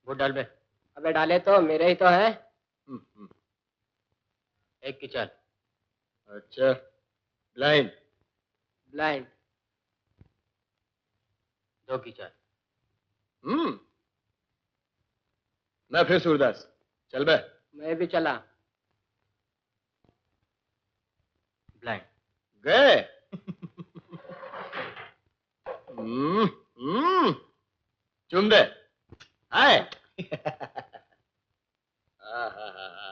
वो डाल बे। अबे डाले तो मेरे ही तो है। एक की चाल। अच्छा, ब्लाइंड। ब्लाइंड। 2 की चाल। मैं फिर सूरदास। चल बे। मैं भी चला। ब्लाइंड। गए। चुम दे। आए।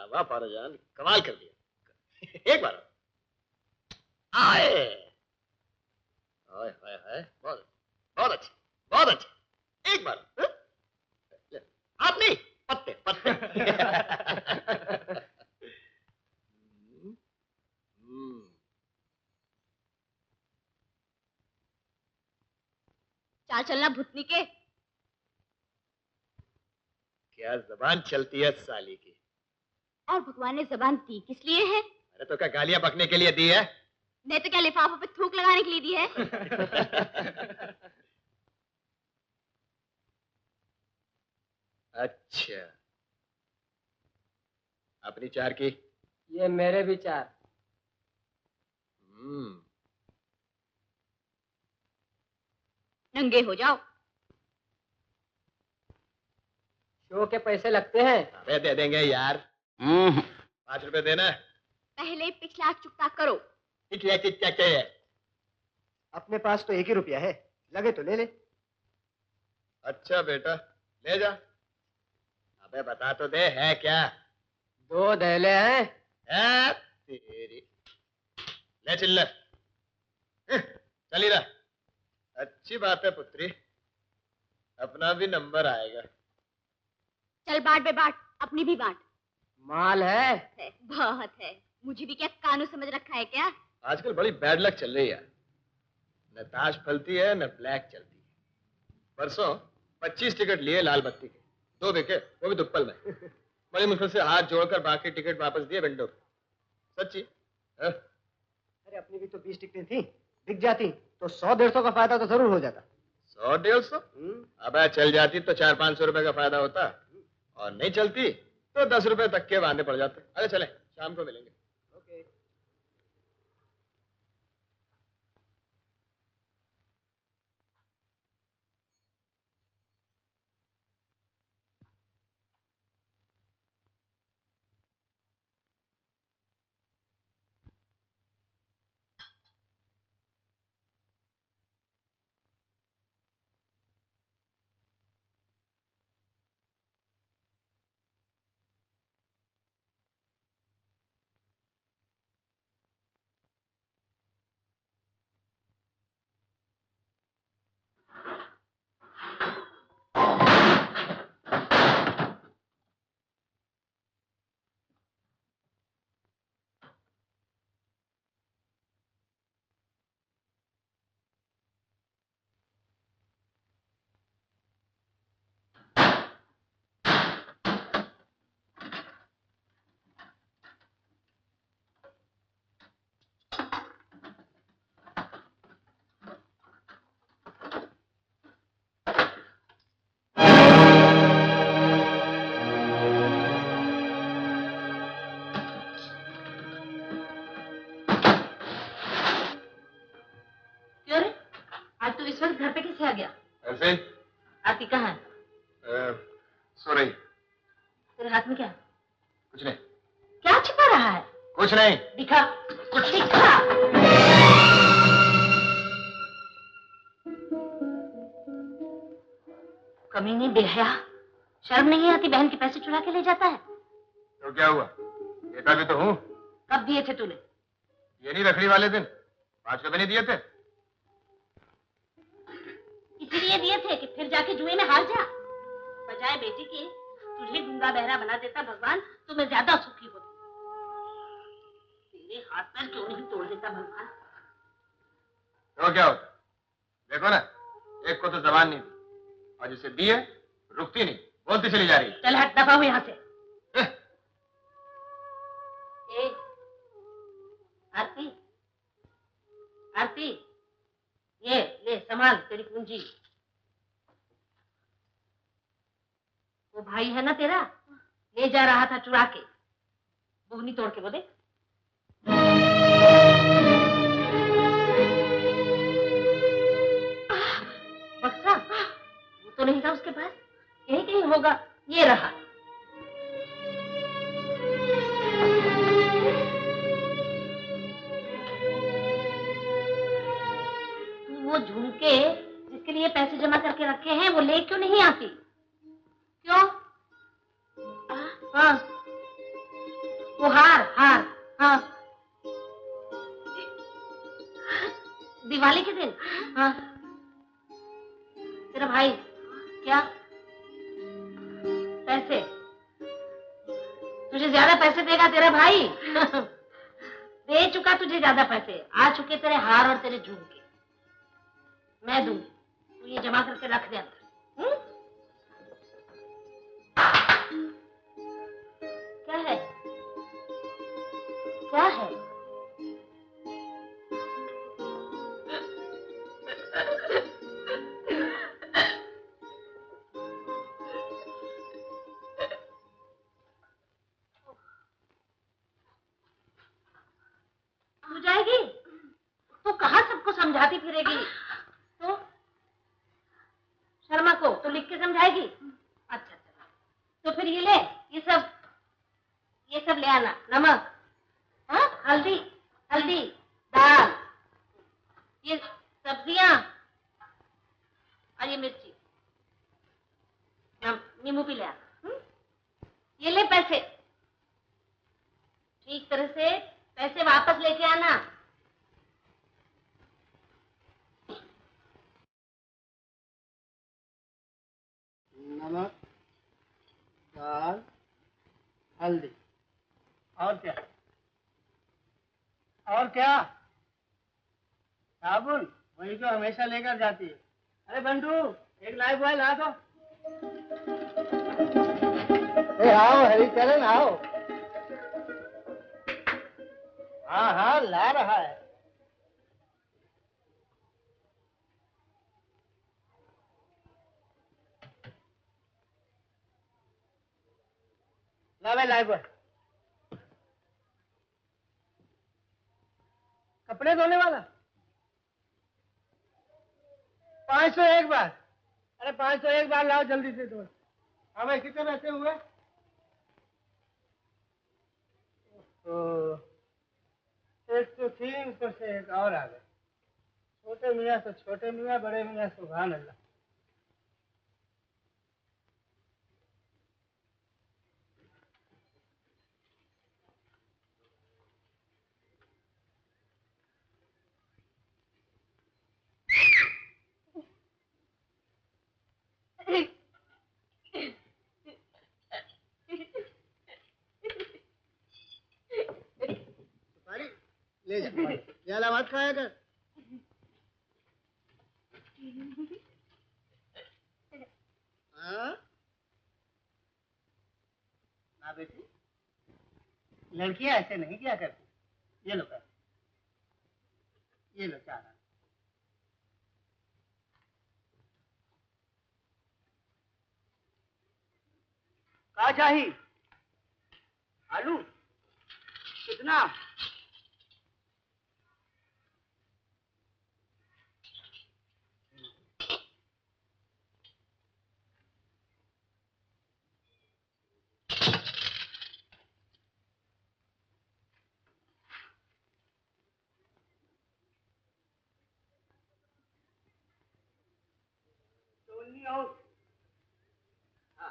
वाह पाराजान, कमाल कर दिया। एक बार आए। हाय हाय हाय, बहुत बहुत अच्छा, बहुत अच्छा। एक बार आप नहीं, पत्ते पत्ते। चाल चलना भूतनी के। क्या जबान चलती है साली की। और भगवान ने जबान दी किस लिए है? अरे तो क्या गालियां बकने के लिए दी है? नहीं तो क्या लिफाफों पे थूक लगाने के लिए दी है? अच्छा, अपनी 4 की। ये मेरे भी 4। नंगे हो जाओ। शो के पैसे लगते हैं। अबे दे देंगे यार। 5 रुपए देना। पहले पिछला चुकता करो। अपने पास तो 1 ही रुपया है, लगे तो ले ले। अच्छा बेटा, ले जा। अबे बता तो दे, है क्या? 2 दहले हैं। तेरी ले चिल्लर। चली रहा। अच्छी बात है पुत्री, अपना भी नंबर आएगा। चल बांट बे बांट, अपनी भी बांट। माल है। बहुत है। मुझे भी क्या कानून समझ रखा है क्या? आजकल बड़ी बैड लक चल रही है। न ताश फलती है न ब्लैक चलती है। परसों 25 टिकट लिए लाल बत्ती के, 2 बिके, वो भी दुप्पल में। बड़ी मुश्किल से हाथ जोड़कर बाकी टिकट वापस दिए वेंडर। सच्ची। अरे अपनी भी तो 20 टिकटें थी, बिक जाती तो 100-150 का फायदा तो जरूर हो जाता। 100-150? अबे चल जाती तो 400-500 रुपए का फायदा होता, और नहीं चलती तो 10 रुपए तक के वांदे पड़ जाते। अरे चले, शाम को मिलेंगे। ओके। आज तू इस वक्त घर पे कैसे आ गया? ऐसे ही। आरती कहाँ है? सो रही। तेरे हाथ में क्या है? कुछ नहीं। क्या छिपा रहा है? कुछ नहीं। दिखा। कुछ दिखा। कमीनी बेहया, शर्म नहीं आती? बहन के पैसे चुरा के ले जाता है। तो क्या हुआ, देता भी तो हूँ। कब दिए थे तूने? ये नहीं रखड़ी वाले दिन 5 रुपए नहीं दिए थे? इसीलिए दिए थे कि फिर जाके जुए में हार जा। बजाय बेटी के तुझे गूंगा बहरा बना देता भगवान तो मैं ज्यादा सुखी होती। तेरे हाथ पैर क्यों नहीं तोड़ देता भगवान? तो क्या होता? देखो ना, एक को तो जबान नहीं दी, और जिसे दी है रुकती नहीं, बोलती चली जा रही है। चल हट, दफा हो यहाँ से। ए, आरती, आरती, ये ले संभाल तेरी पूंजी। वो भाई है ना तेरा, ले जा रहा था चुरा के, बोगनी तोड़ के बोले। बक्सा वो तो नहीं था उसके पास, यही कहीं होगा, ये रहा। तू वो झुमके जिसके लिए पैसे जमा करके रखे हैं वो ले क्यों नहीं आती? क्यों? हाँ वो हार हार, हाँ दिवाली के दिन, हाँ तेरा भाई क्या पैसे, तुझे ज्यादा पैसे देगा तेरा भाई। दे चुका तुझे ज्यादा पैसे, आ चुके तेरे हार और तेरे झुमके, मैं दूंगी, तू ये जमा करके रख दे अंदर। क्या है, क्या है? तू जाएगी तो कहाँ सबको समझाती फिरेगी? तो शर्मा को तो लिख के समझाएगी? अच्छा तो फिर ये ले, ये सब ले आना, नमक, हाँ हल्दी, हल्दी, दाल, ये सब्जियां और ये मिर्ची, नींबू भी ले आना। ये ले पैसे, ठीक तरह से पैसे वापस लेके आना। नमक, दाल, हल्दी, और क्या? और क्या? साबुन, वही तो हमेशा लेकर जाती है। अरे बंटू, एक लाइफ बॉय ला दो। आओ हरिचरण आओ। हाँ हाँ ला रहा है। ला भाई लाइफ बॉय। कपड़े धोने वाला 501 बार। अरे 501 बार लाओ जल्दी से धो। हाँ भाई कितने पैसे हुए? एक तो थी, ऊपर से एक और आ गए। छोटे मियाँ तो छोटे मियाँ, बड़े मियाँ सुभान अल्लाह। ले जा, ज्यादा मत खाया कर। हाँ? ना बेटी, लड़कियां ऐसे नहीं किया करती। ये लो पैसे, ये लो 4 आना। क्या चाहिए? आलू कितना? और हाँ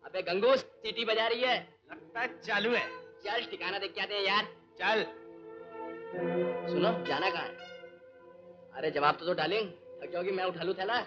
अबे गंगूस, सीटी बजा रही है। लगता है चालू है। चल ठिकाना देख के आते हैं यार। चल। सुनो, जाना कहाँ है? अरे जवाब तो डालेंगे, थक जाओगी, मैं उठा लूँ थैला।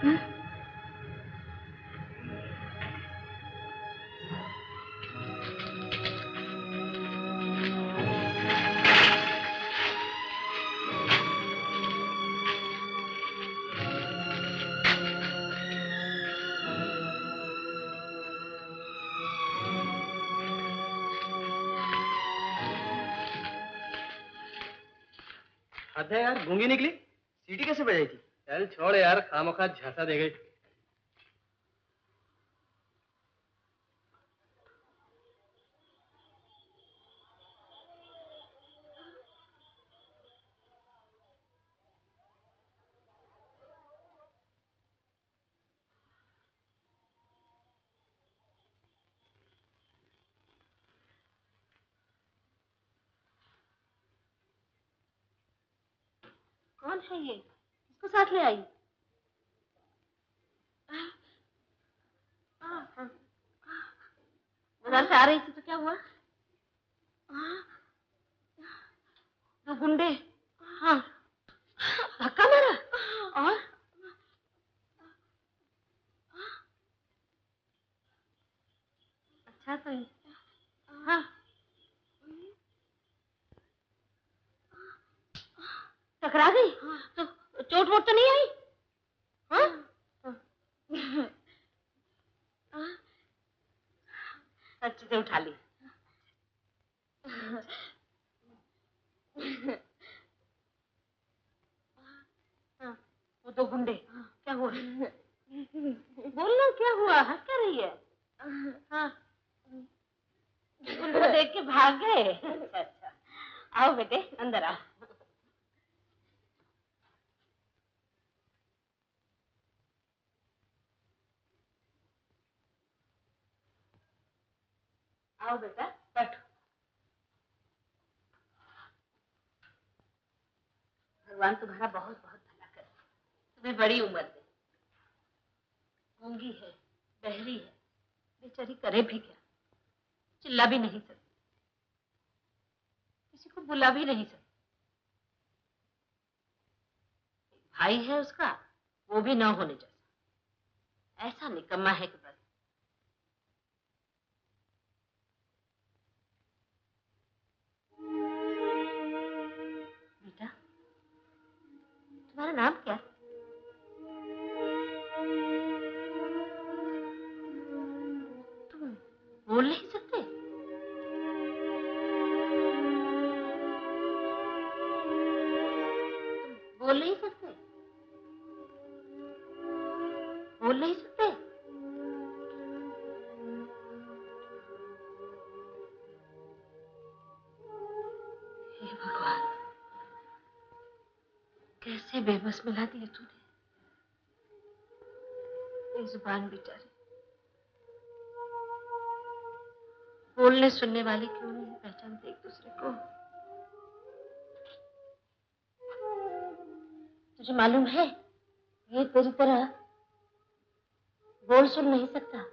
हद है यार, गूंगी निकली। सीटी कैसे बजाई थी? यार छोड़ यार, खामखा झांसा दे गई। कौन है ये? इसको साथ ले आई? उधर से आ रही थी तो क्या हुआ? दो गुंडे? हाँ। धक्का मारा? और? अच्छा तो हाँ। टकरा गई? तो चोट वोट तो नहीं आई? हाँ? अच्छे से उठा ली। हाँ, वो दो गुंडे क्या हुआ? बोलना क्या हुआ? हंस क्या रही है? हाँ, उनको देख के भाग गए। अच्छा अच्छा, आओ बेटे अंदर आओ। आओ बेटा बैठो। भगवान तुम्हारा बहुत बहुत भला करे, तुम्हें बड़ी उम्र दे। गूंगी है, बहरी है, बेचारी करे भी क्या? चिल्ला भी नहीं सकती, किसी को बुला भी नहीं सकती। भाई है उसका, वो भी ना होने जैसा, ऐसा निकम्मा है कि बस। बेटा तुम्हारा नाम क्या? तुम बोल नहीं सकते? तुम बोल नहीं सकते? बोल नहीं सकते? हे भगवान, कैसे बेबस मिला दिया तूने। बेजुबान बेचारी, बोलने सुनने वाले क्यों नहीं पहचानते एक दूसरे को। तुझे मालूम है ये तेरी तरह बोल सुन नहीं सकता।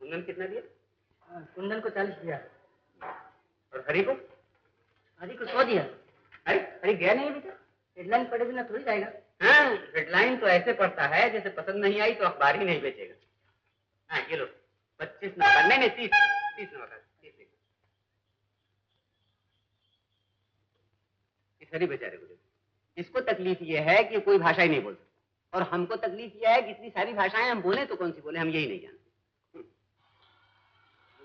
कुंदन कितना दिया? कुंदन को 40 दिया। और हरी को? हरी को 100 दिया। अरे हरी गया नहीं अभी तक। हेडलाइन पढ़े बिना थोड़ी जाएगा। हाँ, हेडलाइन तो ऐसे पढ़ता है जैसे पसंद नहीं आई तो अखबार ही नहीं बेचेगा। हाँ ये लो 25 नंबर, नहीं 30 नंबर का 30। इस हरी बेचारे को देखो, इसको तकलीफ ये है कि कोई भाषा ही नहीं बोलता, और हमको तकलीफ ये है कि इतनी सारी भाषाएं हम बोले तो कौन सी बोले, हम यही नहीं जानते।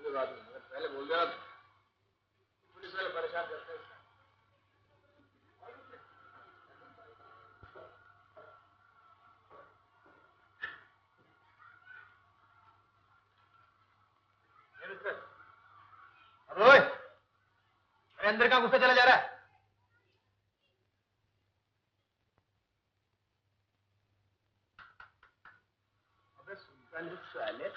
पहले बोल देना, पुलिस वाले परेशान करते हैं। अरे अंदर कहाँ घुसता चला जा रहा है? अबे सुल्तान जो साले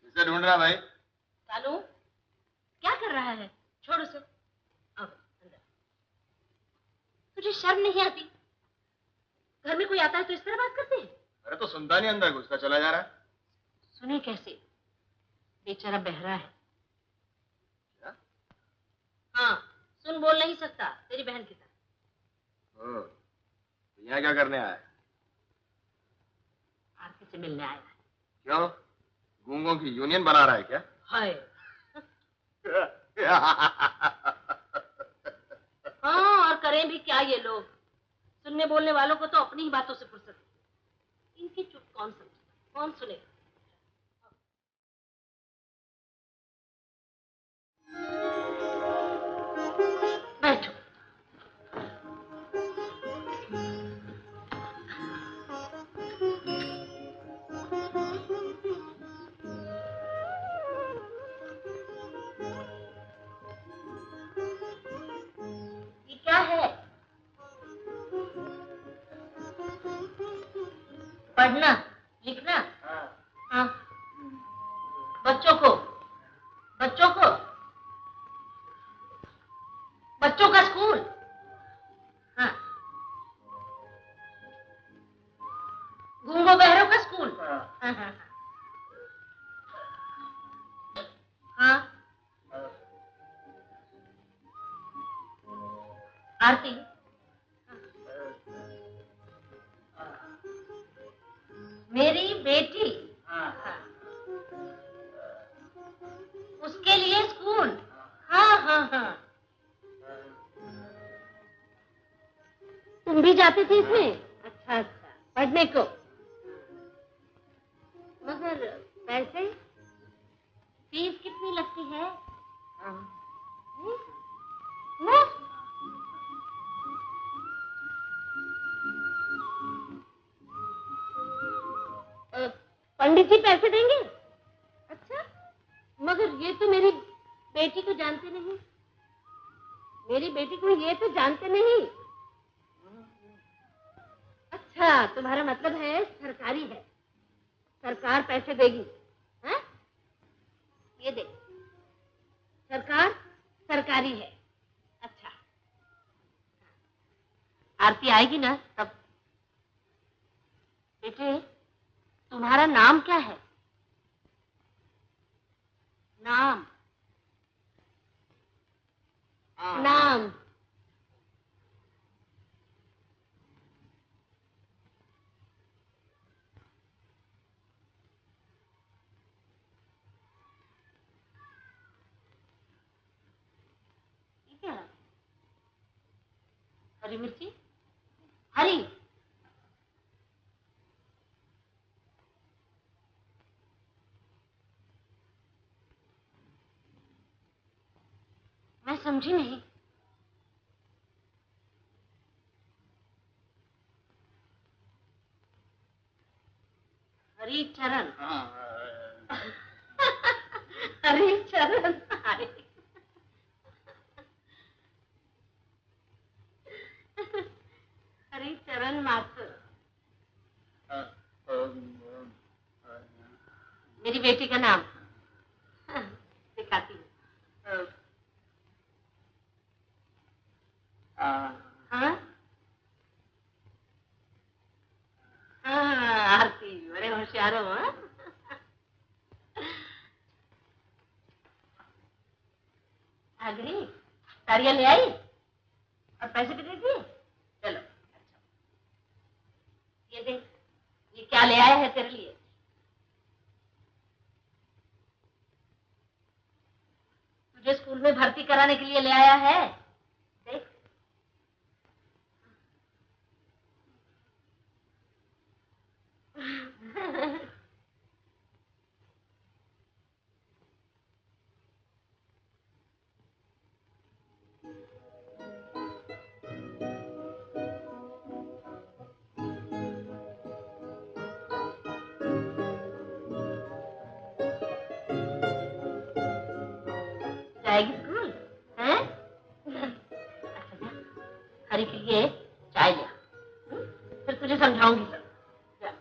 किसे ढूंढ रहा भाई? कालू क्या कर रहा है? छोड़ उसे। आओ अंदर। तुझे शर्म नहीं आती? घर में कोई आता है तो इस तरह बात करते हैं? अरे तो सुनता नहीं, अंदर घुसता चला जा रहा है। सुने कैसे? बेचारा बहरा है। क्या? हाँ, सुन बोल नहीं सकता, तेरी बहन की तरह। तो यहाँ क्या करने आया है? आरती से मिलने आया है। क्यों? गूंगों की यूनियन बना रहा है क्या? हाय। हाँ, और करें भी क्या ये लोग? सुनने बोलने वालों को तो अपनी ही बातों से फुर्सत है। इनकी चुप कौन समझे, कौन सुने? बैठो। ये क्या है? पढ़ना लिखना? हाँ। बच्चों को बच्चों को बच्चों का स्कूल। हाँ। गूंगो बहरों का स्कूल। हाँ हाँ हाँ। आरती, मेरी बेटी। हाँ। उसके लिए स्कूल। हाँ हाँ हाँ। तुम भी जाते थे इसमें? अच्छा अच्छा, पढ़ने को। मगर पैसे, फीस कितनी लगती है? ना? पंडित जी पैसे देंगे? अच्छा, मगर ये तो मेरी बेटी को जानते नहीं। मेरी बेटी को ये तो जानते नहीं। अच्छा, तुम्हारा मतलब है सरकारी है, सरकार पैसे देगी? हाँ? ये देख, सरकार सरकारी है। अच्छा, आरती आएगी ना तब। बेटे, तुम्हारा नाम क्या है? नाम नाम। क्या? हरी मिर्ची? हरी? मैं समझी नहीं। हरी चरण? हरी चरण। हरी चरण माथुर। मेरी बेटी का नाम दिखाती हूँ। हाँ हाँ, आरती, बड़े होशियार हो। हाँ? आ गई? साड़ियाँ ले आई और पैसे भी दे दिए? चलो अच्छा, ये देख, ये क्या ले आया है तेरे लिए। तुझे स्कूल में भर्ती कराने के लिए ले आया है। देख। तुझे समझाऊंगी सब। जा।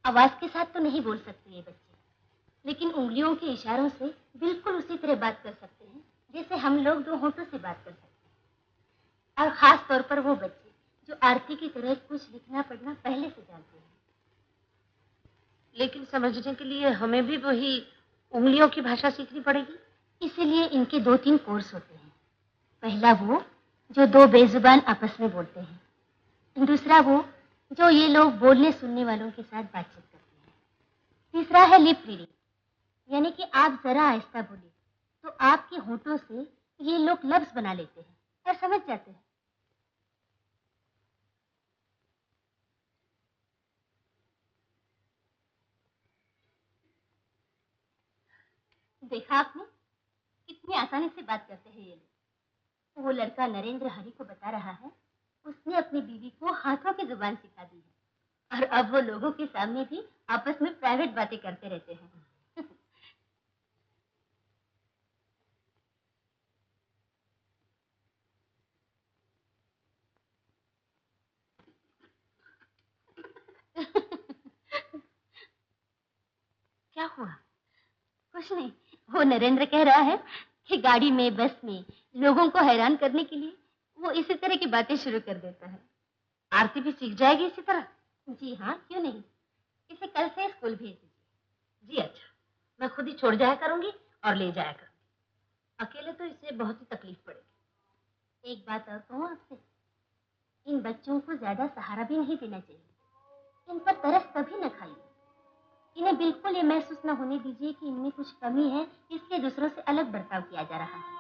आवाज के साथ तो नहीं बोल सकते ये बच्चे, लेकिन उंगलियों के इशारों से बिल्कुल उसी तरह बात कर सकते हैं जैसे हम लोग दो होठों से बात कर सकते हैं। और खास तौर पर वो बच्चे जो आरती की तरह कुछ लिखना पढ़ना पहले से जानते हैं। लेकिन समझने के लिए हमें भी वही उंगलियों की भाषा सीखनी पड़ेगी। इसीलिए इनके 2-3 कोर्स होते हैं। पहला वो जो दो बेजुबान आपस में बोलते हैं, दूसरा वो जो ये लोग बोलने सुनने वालों के साथ बातचीत करते हैं, तीसरा है लिप रीडिंग, यानी कि आप जरा आहिस्ता बोलिए तो आपके होठों से ये लोग लफ्ज बना लेते हैं और समझ जाते हैं। देखा आपने कितनी आसानी से बात करते हैं ये लोग। वो लड़का नरेंद्र हरि को बता रहा है उसने अपनी बीवी को हाथों की जुबान सिखा दी है, और अब वो लोगों के सामने भी आपस में प्राइवेट बातें करते रहते हैं। क्या हुआ? कुछ नहीं, वो नरेंद्र कह रहा है कि गाड़ी में बस में लोगों को हैरान करने के लिए वो इसी तरह की बातें शुरू कर देता है। आरती भी सीख जाएगी इसी तरह? जी हाँ, क्यों नहीं, इसे कल से स्कूल भेज दीजिए। जी अच्छा, मैं खुद ही छोड़ जाया करूंगी और ले जाया करूंगी। अकेले तो इसे बहुत ही तकलीफ पड़ेगी। एक बात और कहूँ आपसे, इन बच्चों को ज्यादा सहारा भी नहीं देना चाहिए। इन पर तरस कभी न खाइए। इन्हें बिल्कुल ये महसूस न होने दीजिए कि इनमें कुछ कमी है इसलिए दूसरों से अलग बर्ताव किया जा रहा है,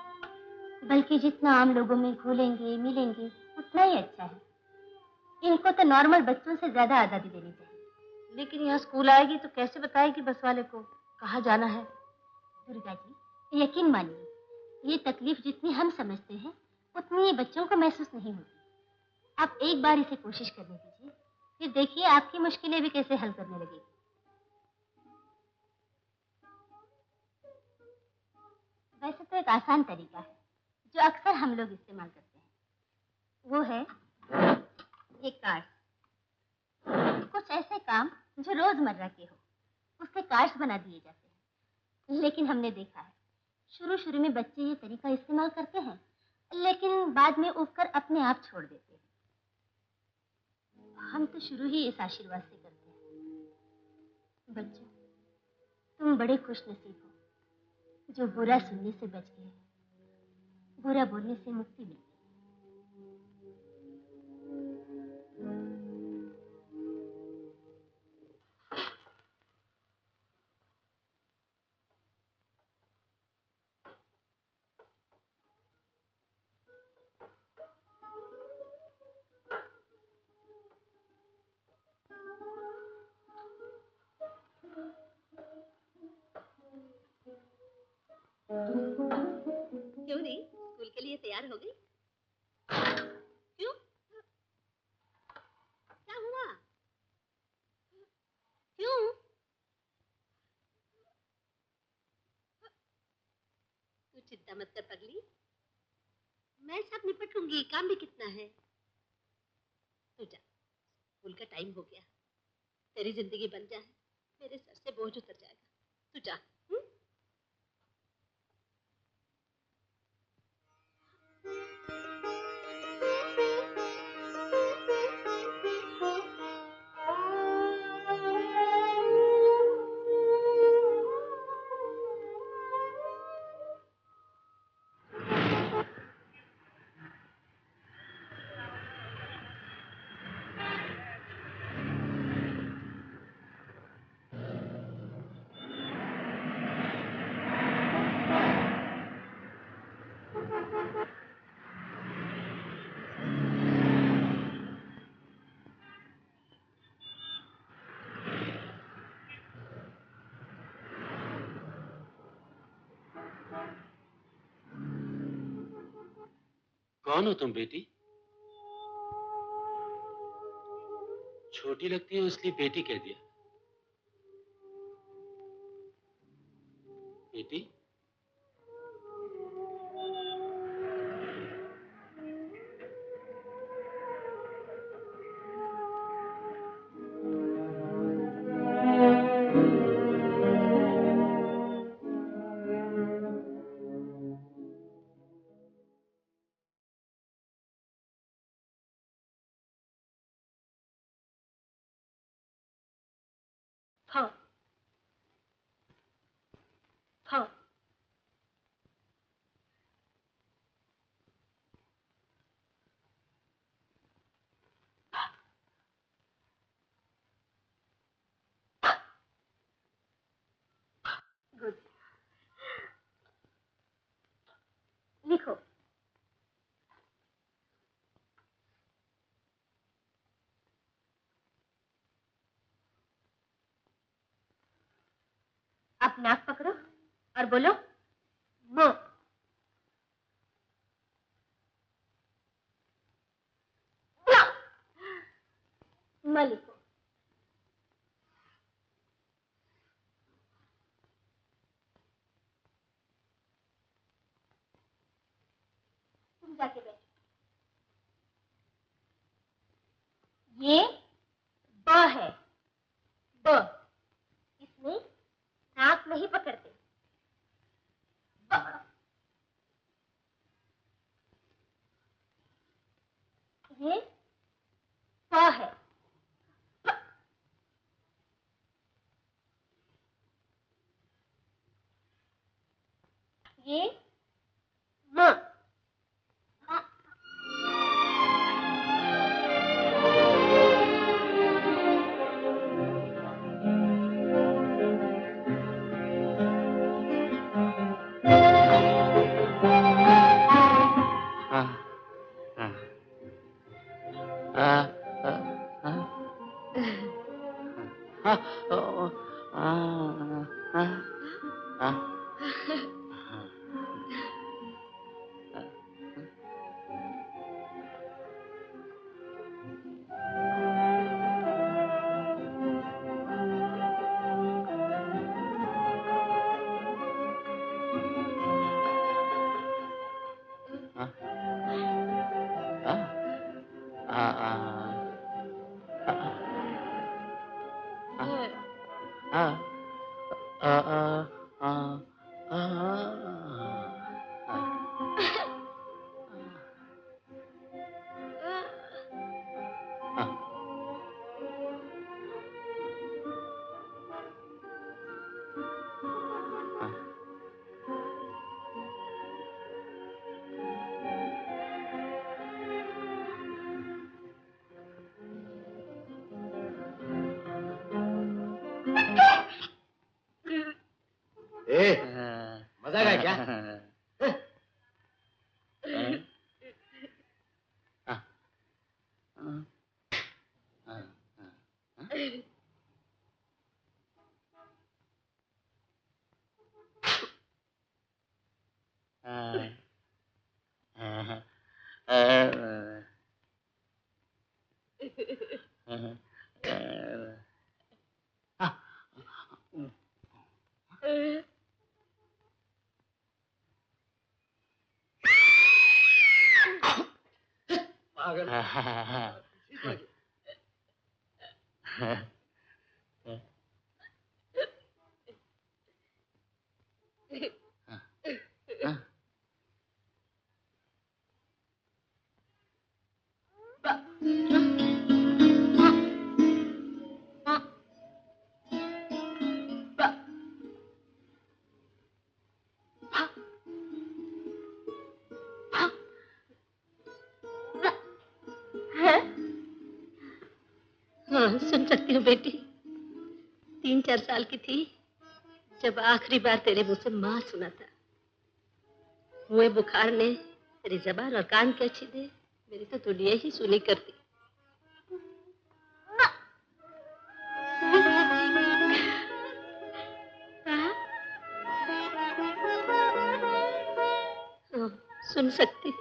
बल्कि जितना आम लोगों में घुलेंगे मिलेंगे उतना ही अच्छा है। इनको तो नॉर्मल बच्चों से ज्यादा आजादी देनी चाहिए। लेकिन यहाँ स्कूल आएगी तो कैसे बताएगी बस वाले को कहाँ जाना है? दुर्गा जी, यकीन मानिए, ये तकलीफ जितनी हम समझते हैं उतनी ये बच्चों को महसूस नहीं होती। आप एक बार इसे कोशिश करने दीजिए, फिर देखिए आपकी मुश्किलें भी कैसे हल करने लगेगी। वैसे तो एक आसान तरीका है जो अक्सर हम लोग इस्तेमाल करते हैं, वो है ये कार्ड्स। कुछ ऐसे काम जो रोजमर्रा के हो उसके कार्ड्स बना दिए जाते हैं। लेकिन हमने देखा है शुरू शुरू में बच्चे ये तरीका इस्तेमाल करते हैं, लेकिन बाद में उबकर अपने आप छोड़ देते हैं। हम तो शुरू ही इस आशीर्वाद से करते हैं, बच्चों तुम बड़े खुशनसीब हो जो बुरा सुनने से बच गए, बुरा बोलने से मुक्ति मिली। क्यों नहीं, स्कूल के लिए तैयार हो गई? क्यों, क्या हुआ? क्यों? तू चिंता मत कर पगली, मैं सब निपट लूंगी। काम भी कितना है। तू जा, स्कूल का टाइम हो गया। तेरी जिंदगी बन जाए, मेरे सर से बोझ उतर जाएगा। तू जा। कौन हो तुम बेटी? छोटी लगती हो इसलिए बेटी कह दिया। बेटी? हाँ हाँ। गुड। लिखो। आप नाक पकड़ो और बोलो म। म लिखो। तुम जाके बैठो। ये ब है। ब। इसमें नाक नहीं पकड़ते। ब। ये प है। प। ये म। म। मजाक है क्या? हाँ, सुन सकती हूँ बेटी। 3-4 साल की थी जब आखिरी बार तेरे मुंह से माँ सुना था। हुए बुखार ने तेरी जबान और कान कैसी दे, मेरी तो दुनिया ही सुनी करती। हाँ, सुन सकती।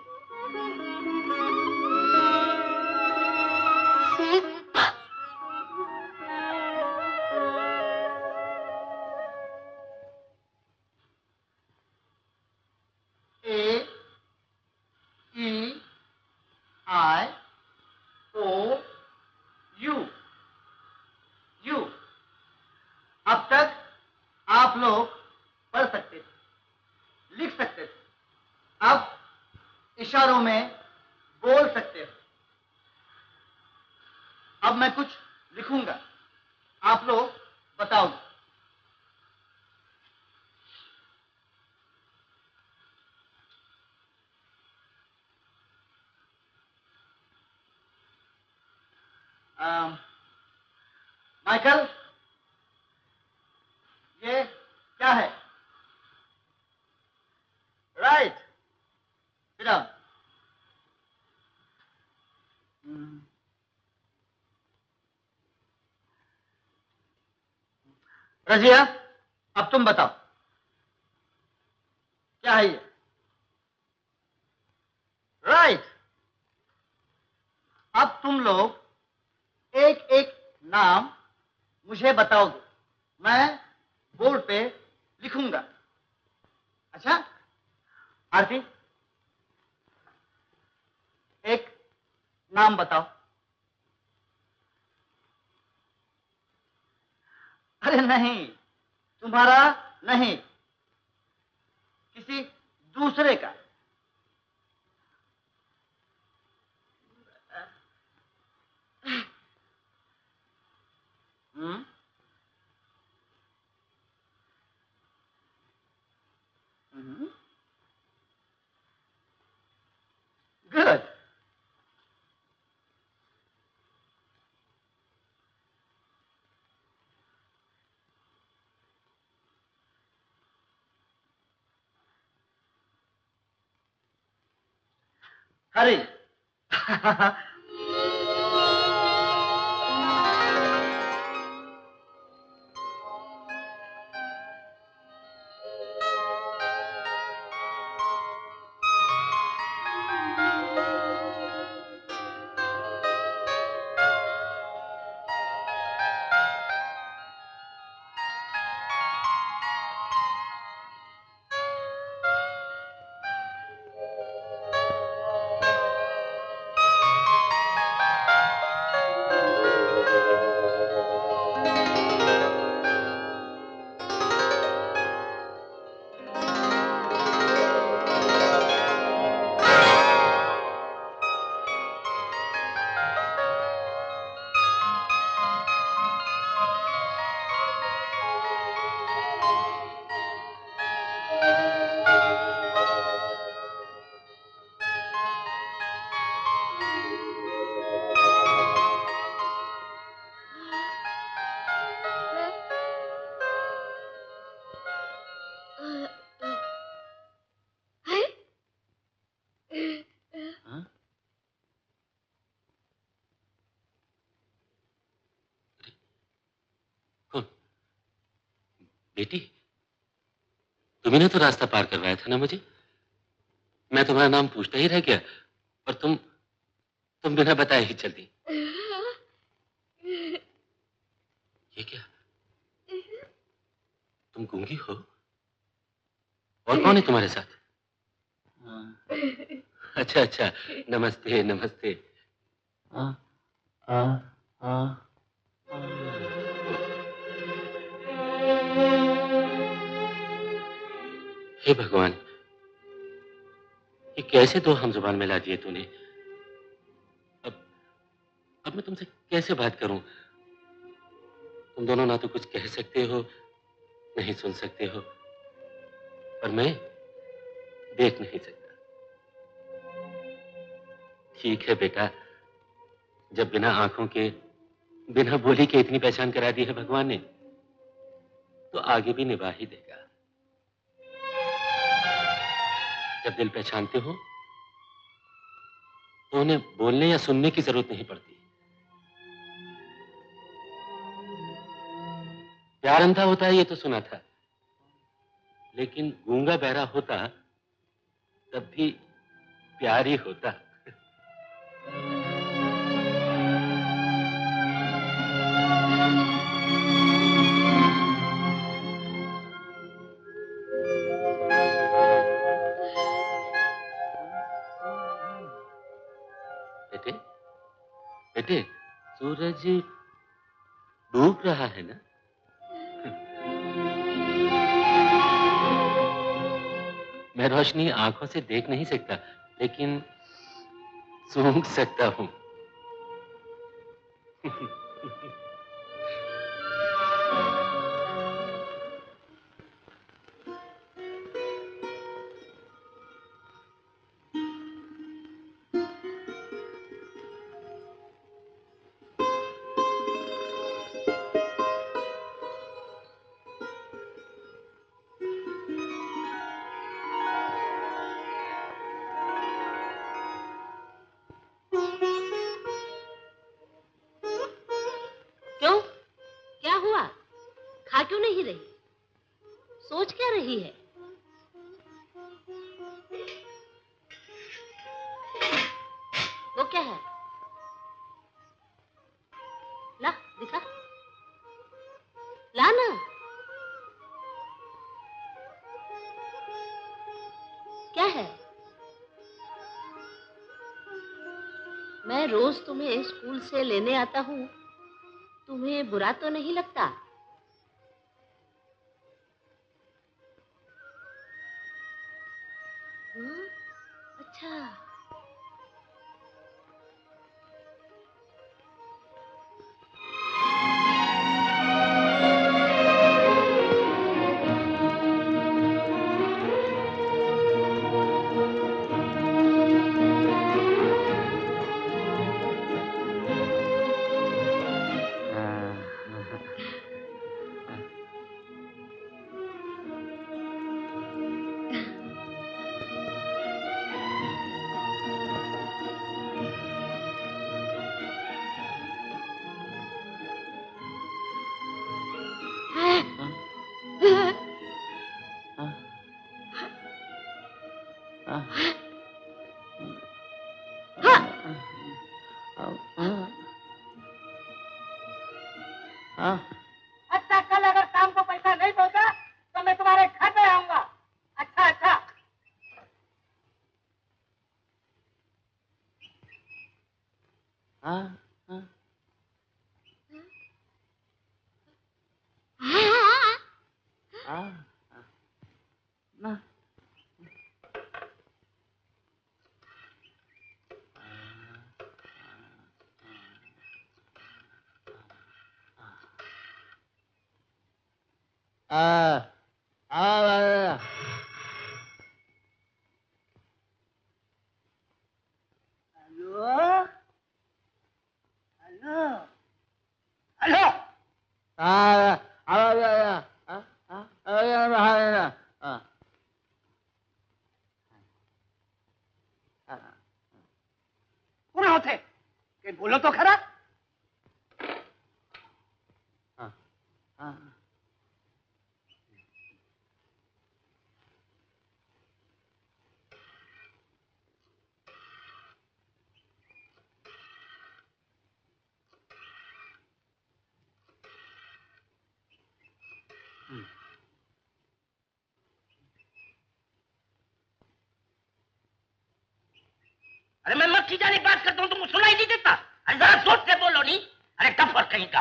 इशारों में बोल सकते हो। अब मैं कुछ लिखूंगा, आप लोग बताओगे। माइकल, ये क्या है? Right, sit down. रजिया, अब तुम बताओ, क्या है ये? राइट। अब तुम लोग एक एक नाम मुझे बताओगे, मैं बोर्ड पे लिखूंगा। अच्छा? आरती, एक नाम बताओ। अरे नहीं, तुम्हारा नहीं, किसी दूसरे का। हम्म, गुड। हरी। बेटी, तुम्ही ने तो रास्ता पार करवाया था ना मुझे। मैं तुम्हारा नाम पूछता ही रह गया और तुम बिना बताए ही चल दी। ये क्या? तुम गूंगी हो? और कौन है तुम्हारे साथ? अच्छा अच्छा, नमस्ते नमस्ते। हे भगवान, ये कैसे दो हम जुबान मिला दिए तूने। अब मैं तुमसे कैसे बात करूं? तुम दोनों ना तो कुछ कह सकते हो, नहीं सुन सकते हो, और मैं देख नहीं सकता। ठीक है बेटा, जब बिना आंखों के, बिना बोली के इतनी पहचान करा दी है भगवान ने, तो आगे भी निभा ही देगा। जब दिल पहचानते हो तो उन्हें बोलने या सुनने की जरूरत नहीं पड़ती। प्यार अंधा होता है ये तो सुना था, लेकिन गूंगा बहरा होता तब भी प्यार ही होता। बेटे बेटे, सूरज डूब रहा है ना? मैं रोशनी आंखों से देख नहीं सकता, लेकिन सूंघ सकता हूँ। क्यों? क्या हुआ? खा क्यों नहीं रही? सोच क्या रही है? वो क्या है? ला दिखा, ला ना। क्या है? मैं रोज तुम्हें स्कूल से लेने आता हूँ, तुम्हें बुरा तो नहीं लगता? हाँ? अच्छा। अच्छा, कल अगर शाम को पैसा नहीं पहुंचा तो मैं तुम्हारे घर पे आऊंगा। अच्छा अच्छा। Hello hello hello. कौन होते? कि बोलो तो खरा। अरे मैं मक्खी जाने बात करता हूँ, तुमको सुनाई नहीं देता? अरे जरा जोर से बोलो नहीं। अरे टप्पर कहीं का।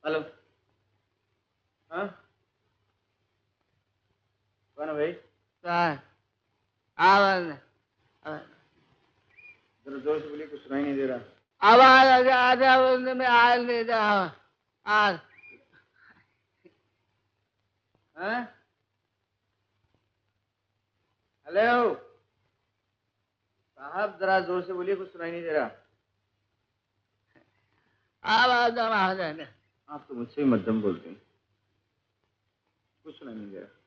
हेलो। हाँ, कौन है भाई? जरा जोर से बोलिए, कुछ सुनाई नहीं दे रहा। आवाज आधा में आ नहीं रहा। हेलो साहब, जरा जोर से बोलिए, कुछ सुनाई नहीं दे रहा। आवाज आप तो मुझसे भी मध्यम बोलते हैं, कुछ सुनाई नहीं दे रहा।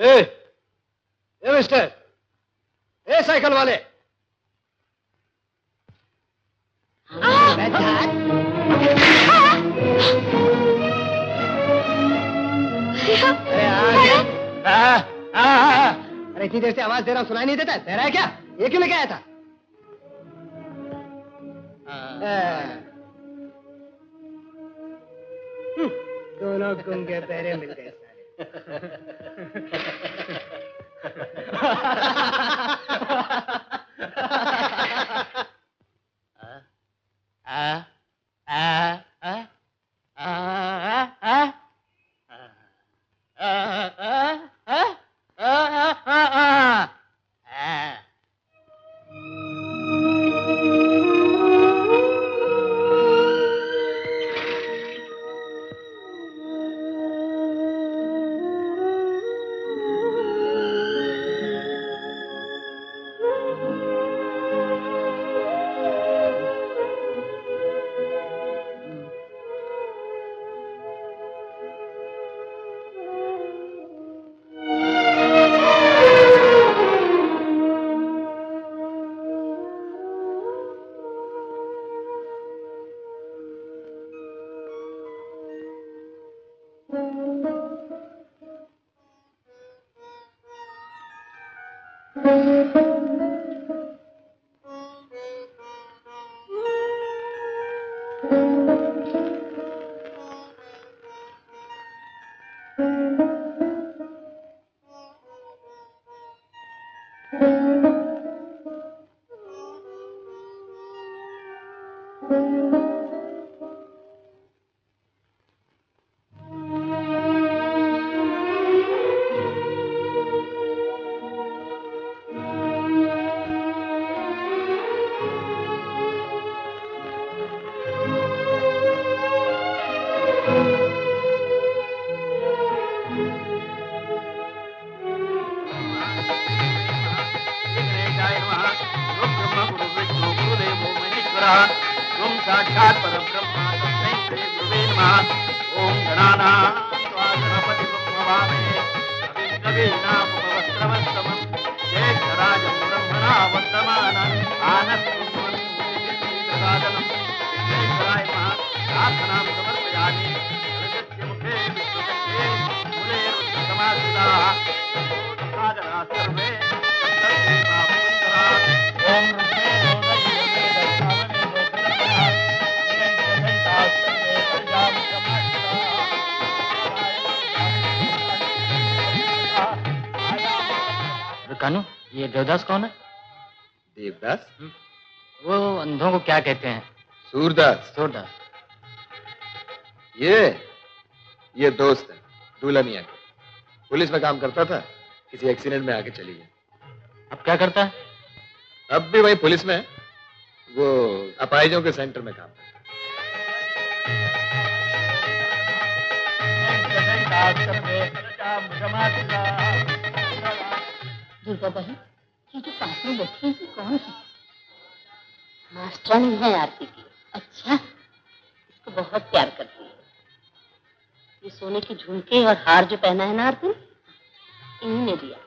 ए मिस्टर, ए साइकिल वाले, अरे इतनी देर से आवाज दे रहा हूँ, सुनाई नहीं देता? दे रहा है क्या? ये क्यों लेके आया था? दोनों गुंगे बहरे मिल गए कानू, ये देवदास कौन है? देवदास? वो अंधों को क्या कहते हैं? सूरदास। सूरदास। ये दोस्त है, दूल्हा मियां के। पुलिस में काम करता था, किसी एक्सीडेंट में आके चली गई। अब क्या करता है? अब भी वही पुलिस में है, वो अपाहिजों के सेंटर में काम करता है। दुर्गा बहन, ये जो पास में बैठी है ये कौन है? मास्टरानी है आरती की। अच्छा, इसको बहुत प्यार करती है। ये सोने की झुमके और हार जो पहना है ना आरती, इन्हीं ने दिया।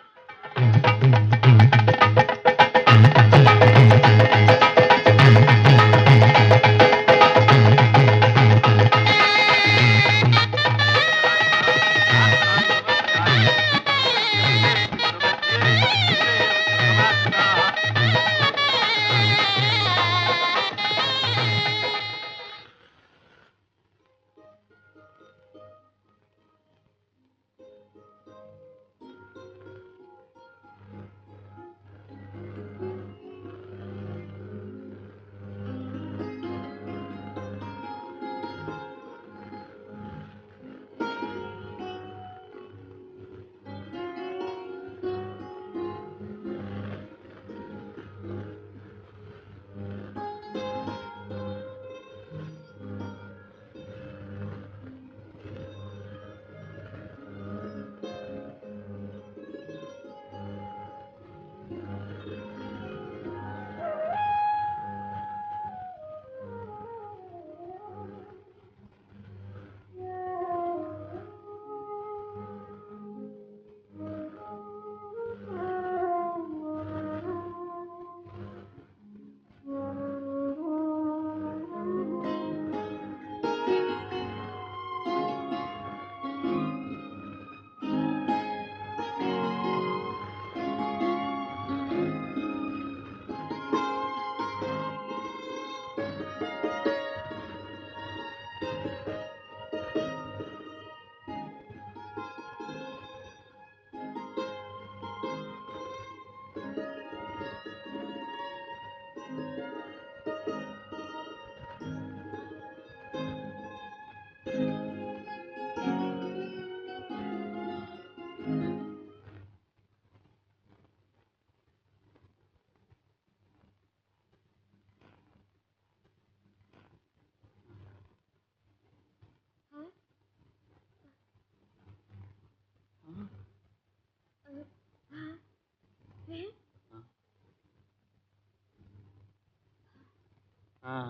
हाँ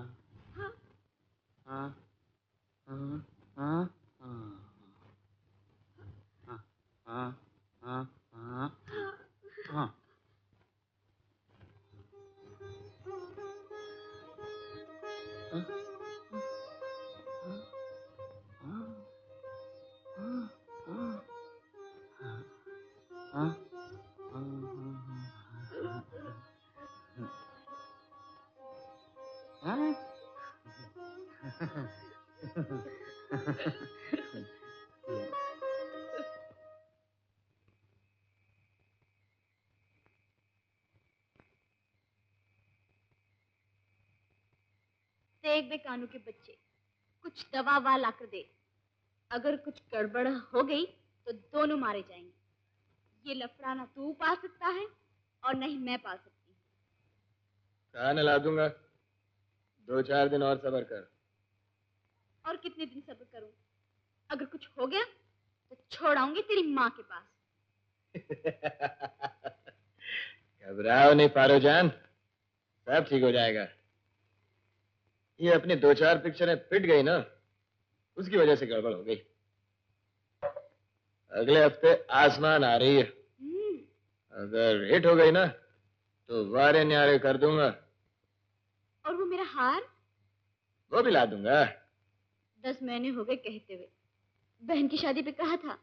हाँ हाँ हाँ हाँ हाँ हाँ हाँ देख बे कानू के बच्चे, कुछ दवा ववा ला कर दे। अगर कुछ गड़बड़ हो गई तो दोनों मारे जाएंगे। ये लफड़ा ना तू पाल सकता है और नहीं मैं पाल सकती हूँ। खाना ला दूंगा, 2-4 दिन और सब्र कर। और कितने दिन सब्र करूं? अगर कुछ हो गया तो छोड़ आऊंगी तेरी माँ के पास। घबराओ नहीं पारो जान, सब ठीक हो जाएगा। ये अपनी 2-4 पिक्चरें पिट गई ना, उसकी वजह से गड़बड़ हो गई। अगले हफ्ते आसमान आ रही है, अगर हिट हो गई ना तो वारे न्यारे कर दूंगा। और वो मेरा हार? वो भी ला दूंगा। 10 महीने हो गए कहते हुए, बहन की शादी पे कहा था।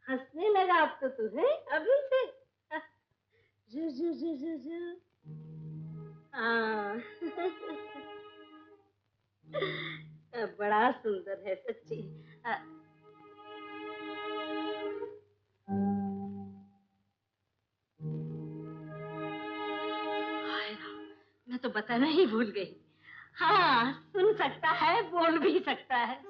हंसने लगा अब तो तू है अभी से। जू जू जू जू जू। हाँ। बड़ा सुंदर है सच्ची। मैं तो बताना ही भूल गई। हाँ, सुन सकता है, बोल भी सकता है।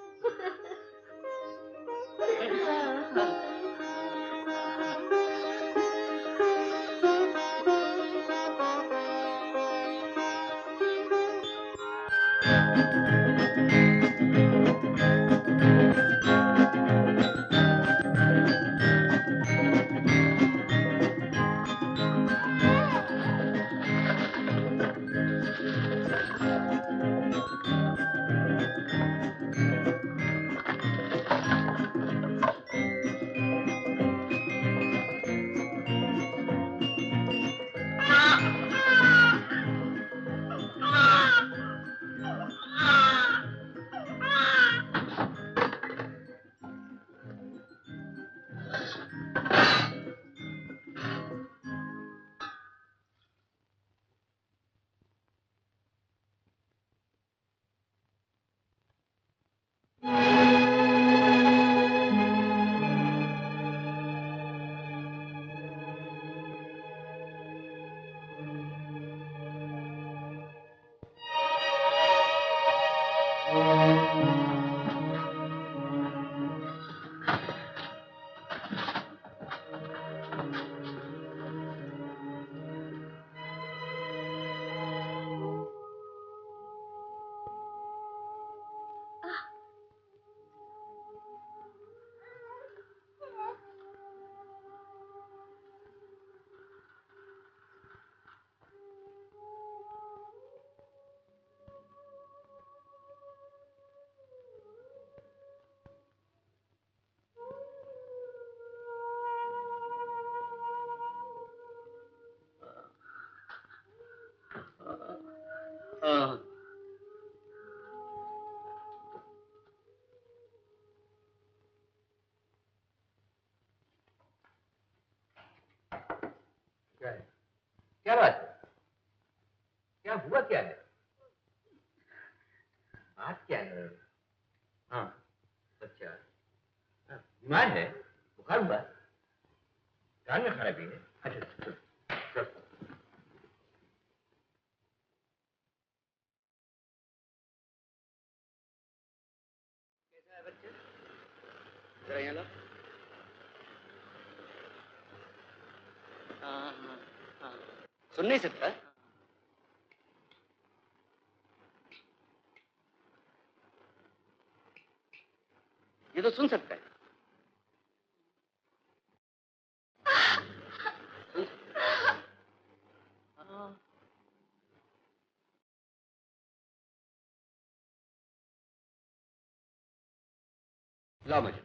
क्या है? क्या बात है? क्या हुआ क्या है? बात क्या है? हाँ, बच्चा बीमार है, बुखार हुआ, कान में खराबी है। अच्छा चलो चलो। कैसा है बच्चा? जरा यहाँ लो। हाँ हाँ हाँ, सुन नहीं सकता? ये तो सुन सकता है। सुन सकता है। हाँ। लाओ मुझे।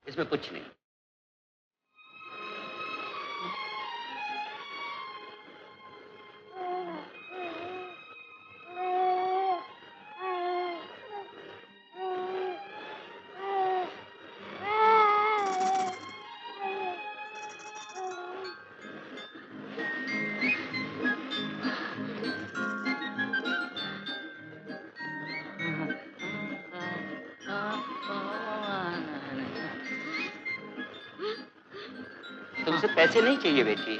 इसमें कुछ नहीं। तुमसे पैसे नहीं चाहिए बेटी।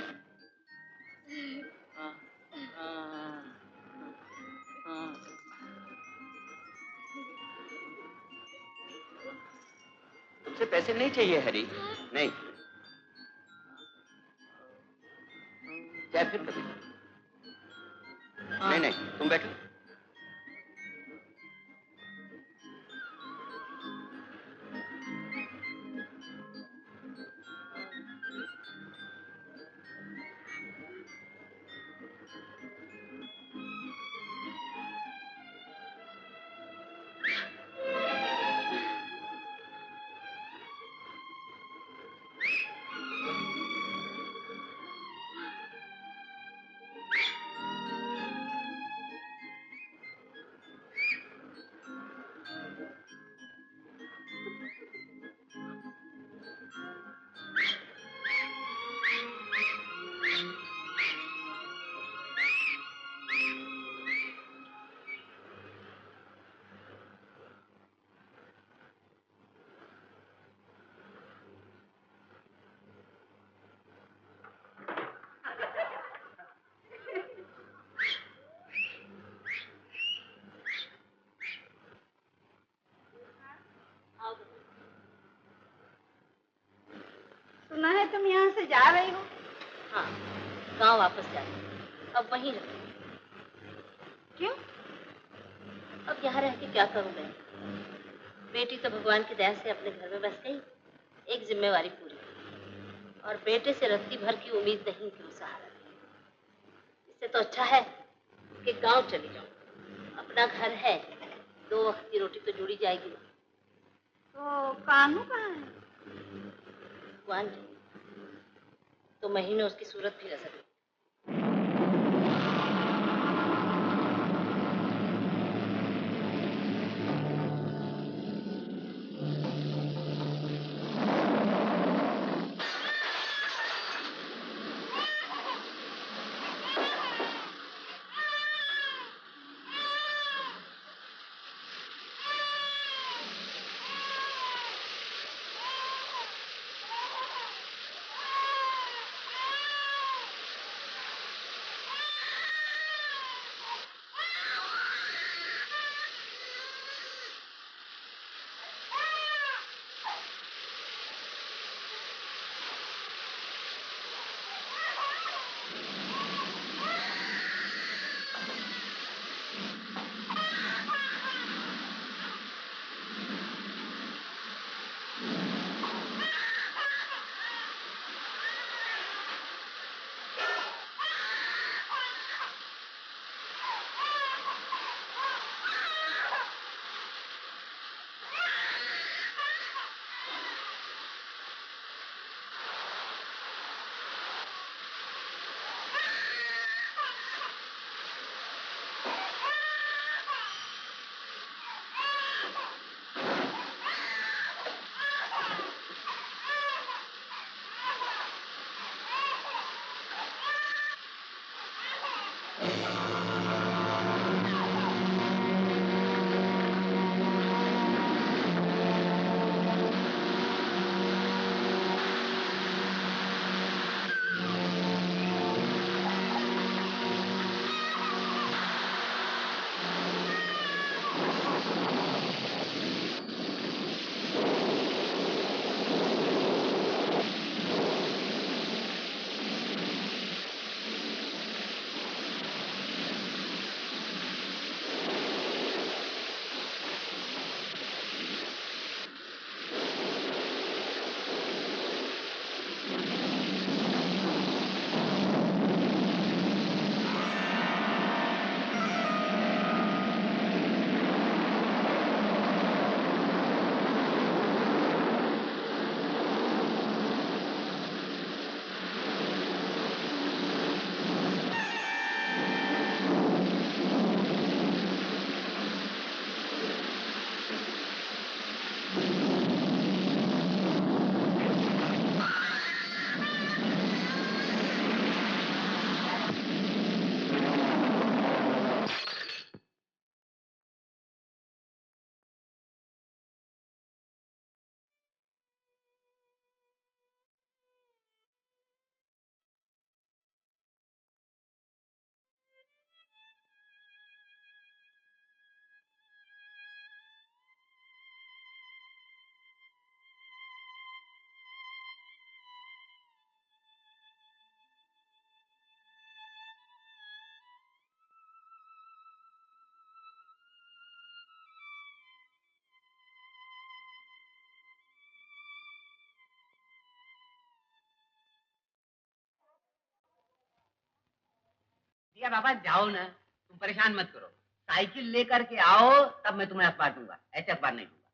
तुमसे पैसे नहीं चाहिए हरी। नहीं, चाहे फिर कभी। नहीं नहीं, तुम बैठो। सुना है तुम यहाँ से जा रही हो? हाँ, गांव वापस जा रही हूँ। अब वहीं रहूंगी। क्यों? अब यहाँ रह के क्या करूँ मैं? बेटी तो भगवान की दया से अपने घर में बस गई, एक जिम्मेवारी पूरी, और बेटे से रत्ती भर की उम्मीद नहीं कि वो सहारा दे। इससे तो अच्छा है कि गांव चली जाऊं। अपना घर है, 2 वक्त की रोटी तो जुड़ी जाएगी। तो कानू कहाँ है? भगवान जी, तो महीने उसकी सूरत भी नजर नहीं। दिया बाबा जाओ ना, तुम परेशान मत करो। साइकिल लेकर के आओ तब मैं तुम्हें अखबार दूंगा, ऐसे अखबार नहीं दूंगा।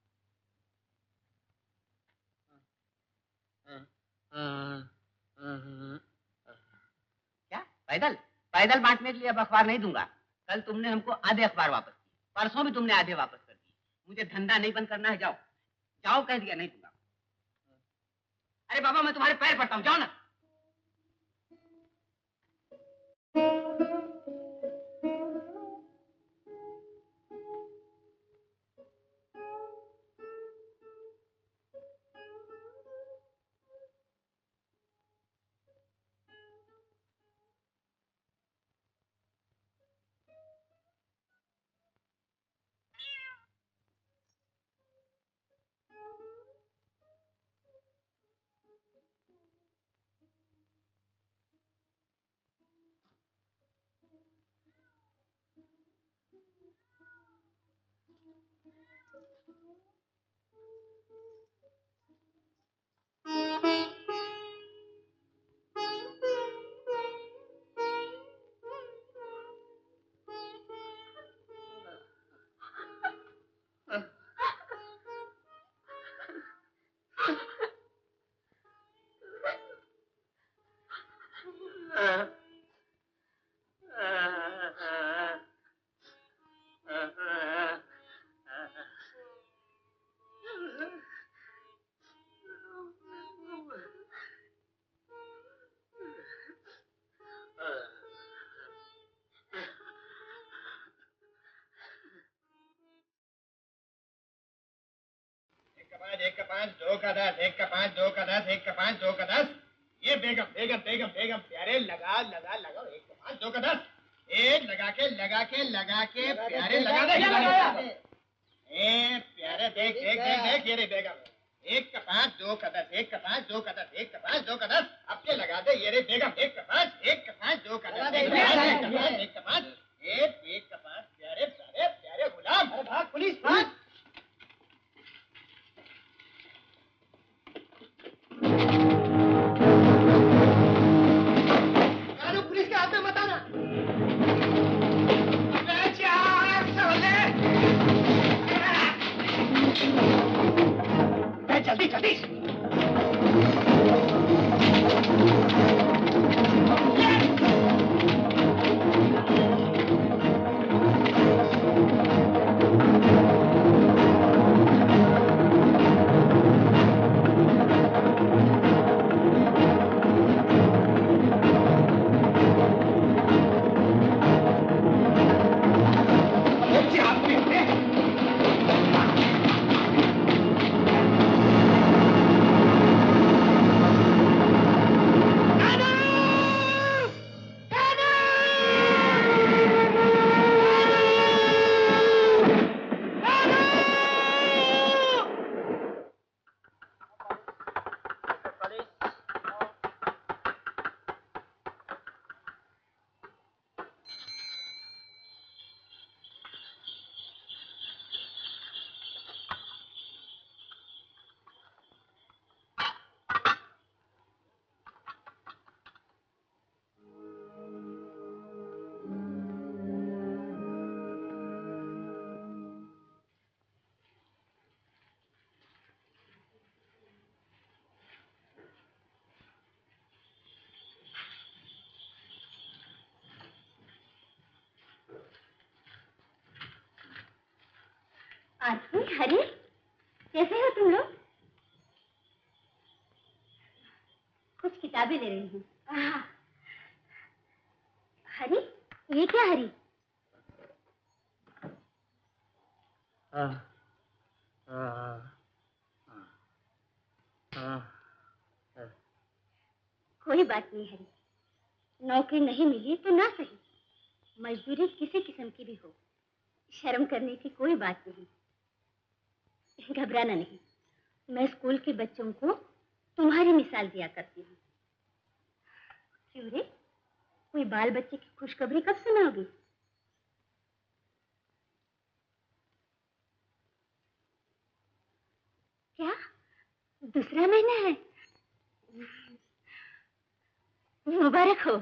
क्या पैदल पैदल बांटने के लिए अब अखबार नहीं दूंगा? कल तुमने हमको आधे अखबार वापस किए, परसों भी तुमने आधे वापस कर दिए। मुझे धंधा नहीं बंद करना है, जाओ जाओ, कह दिया, नहीं दूंगा। अरे बाबा मैं तुम्हारे पैर पड़ता हूँ, जाओ ना। एक का 5, 2 का 10, 1 का 5, 2 का 10, 1 का 5, 2 का 10। ये बेगम बेगम बेगम बेगम प्यारे, लगा लगा लगाओ, 1 का 5, 2 का 10। एक लगा के प्यारे, लगा दे। ए प्यारे, देख देख देख देख, ये रे बेगम। 1 का 5, 2 का 10, 1 का 5, 2 का 10, 1 का 5, 2 का 10। अब के लगा दे, ये रे बेगम। 1 का 5, 1 का 5, 2 का 10, 1 का 5, 1 का 5, 1 का 5, 1 का 5, प्यारे प्यारे प्यारे गुलाम। अरे भाग पुलिस, भाग। पुलिस के हाथ में मत आना। जल्दी जल्दी। आरती, हरी, कैसे हो तुम लोग? कुछ किताबें ले रही हूँ। हरी, ये क्या हरी? कोई बात नहीं हरी, नौकरी नहीं मिली तो ना सही, मजदूरी किसी किस्म की भी हो, शर्म करने की कोई बात नहीं। घबराना नहीं, मैं स्कूल के बच्चों को तुम्हारी मिसाल दिया करती हूँ। क्यों रे, कोई बाल बच्चे की खुशखबरी कब सुनाओगी? क्या दूसरा महीना है? मुबारक हो।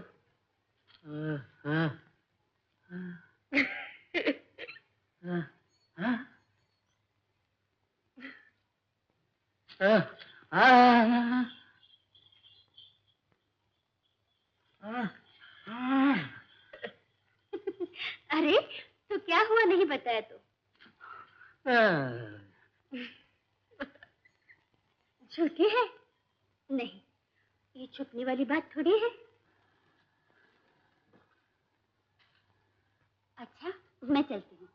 अरे तो क्या हुआ, नहीं बताया तो? झूठी है? नहीं, ये छुपने वाली बात थोड़ी है। अच्छा, मैं चलती हूँ।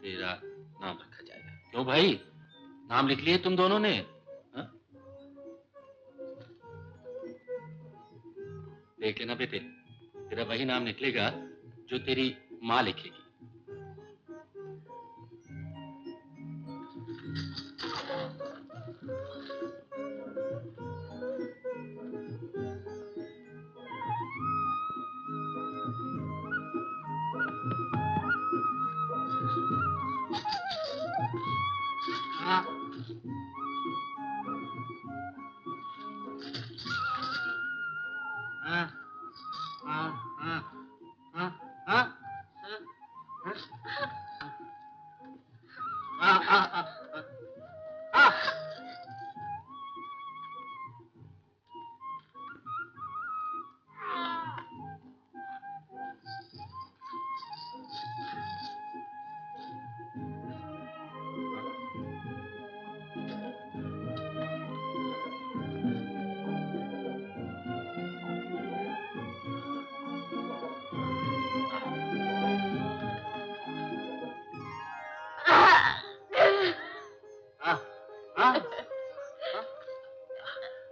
तेरा नाम रखा जाएगा। क्यों भाई, नाम लिख लिए तुम दोनों ने? हाँ? देख लेना बेटे, तेरा वही नाम निकलेगा जो तेरी माँ लिखेगी।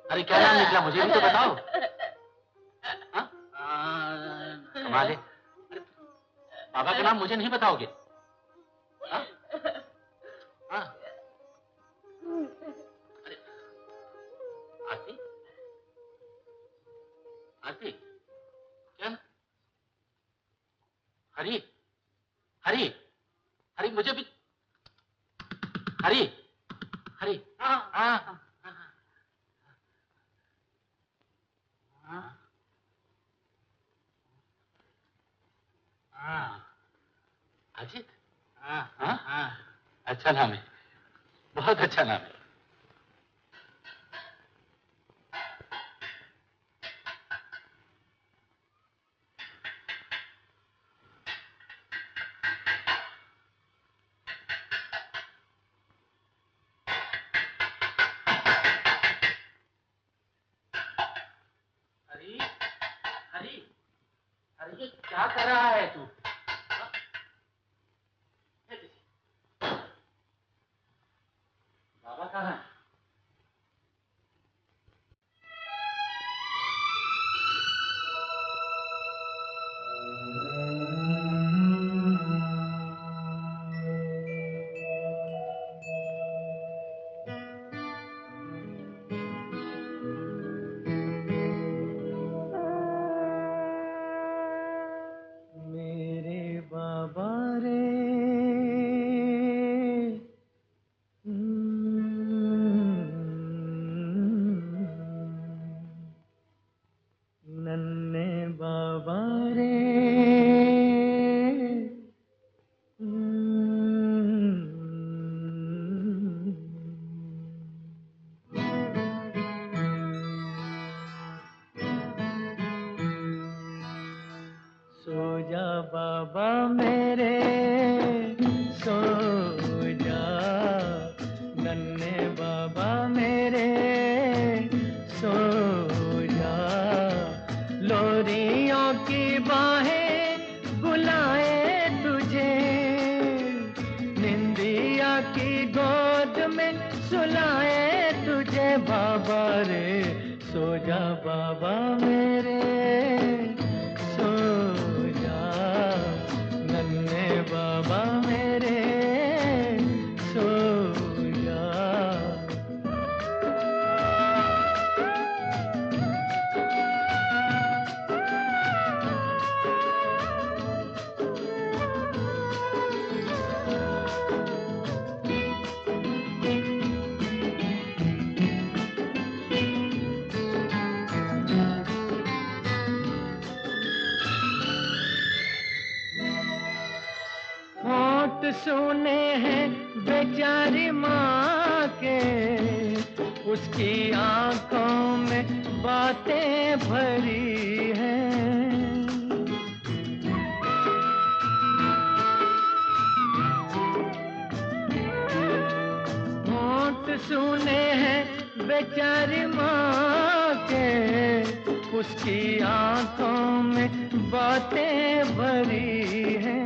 अरे क्या नाम निकला, मुझे भी तो बताओ। हाँ? कमाल है, बाबा का नाम मुझे नहीं बताओगे? हाँ? हाँ? अरे आरती, आरती, हाँ अजीत। हाँ अच्छा नाम है, बहुत अच्छा नाम है। हरी हरी हरी, ये क्या कर रहा है तू? बाबा कहाँ है? सुने हैं बेचारी माँ के, उसकी आंखों में बातें भरी हैं। होंठ सुने हैं बेचारी माँ के, उसकी आंखों में बातें भरी हैं।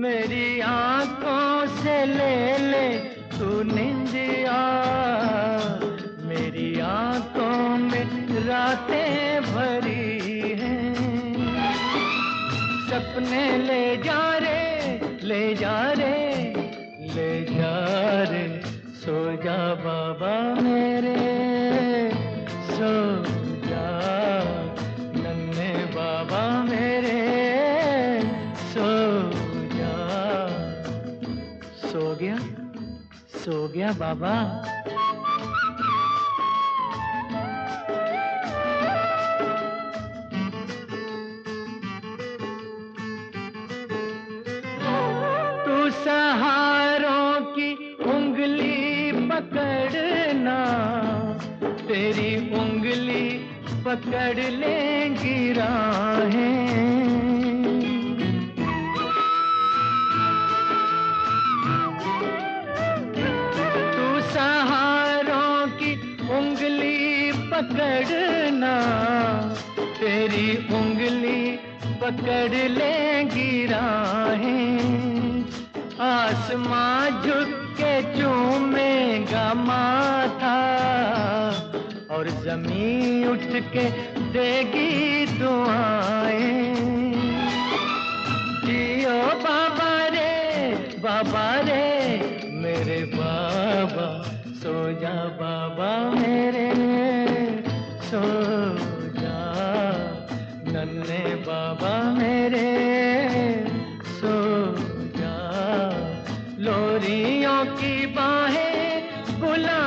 मेरी आंखों से ले ले तू निंदिया, मेरी आंखों में रातें भरी हैं। सपने ले जा रे, ले जा रे, ले जा रे, सो जा बाबा मेरे, सो जा नन्हे बाबा मेरे, सो सो गया बाबा। तू सहारों की उंगली पकड़ना, तेरी उंगली पकड़ लेंगी राहें। पकड़ना, तेरी उंगली पकड़ लेंगी राहें। आसमां झुक के चूमेगा माथा, और जमीन उठ के देगी दुआएं। जियो बाबा रे मेरे बाबा, सो जा बाबा मेरे, सो जा नन्हे बाबा मेरे, सो जा। लोरियों की बाहें बुला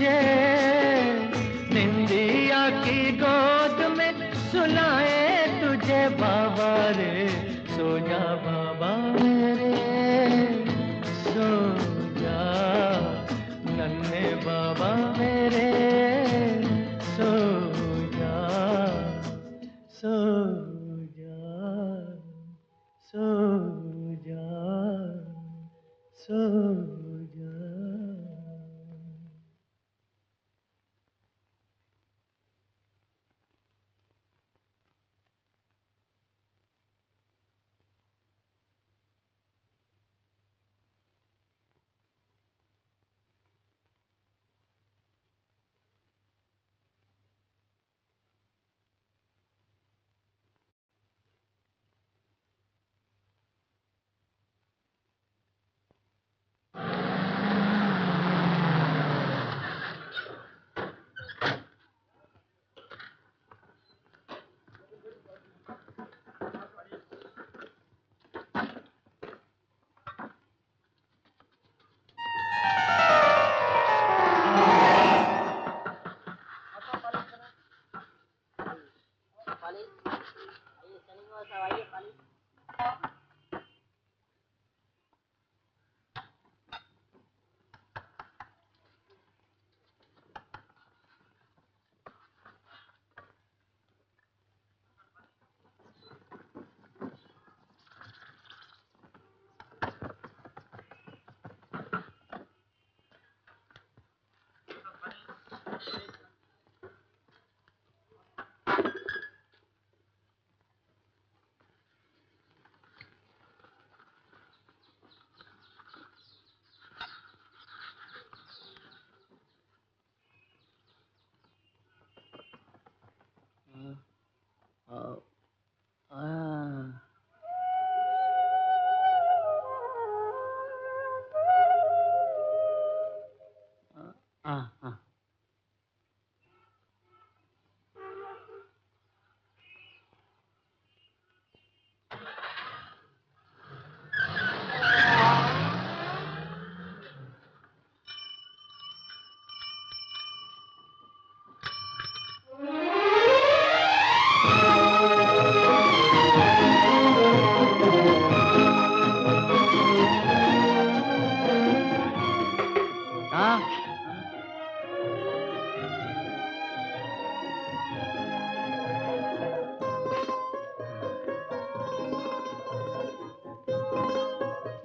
तुझे, निंदिया की गोद में सुलाए तुझे बाबा रे, सो जा बाबा मेरे, सो जा नन्हे बाबा मेरे, सो जा, सो जा, सो जा, सो जा।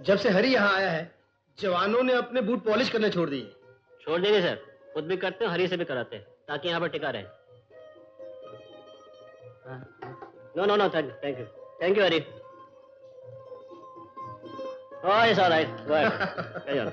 जब से हरी यहाँ आया है, जवानों ने अपने बूट पॉलिश करने छोड़ दिए। छोड़ देंगे सर, खुद भी करते हैं, हरी से भी कराते हैं, ताकि यहाँ पर टिका रहे। No no no, thank you Hari. Oh, it's all right. Go ahead. Carry on.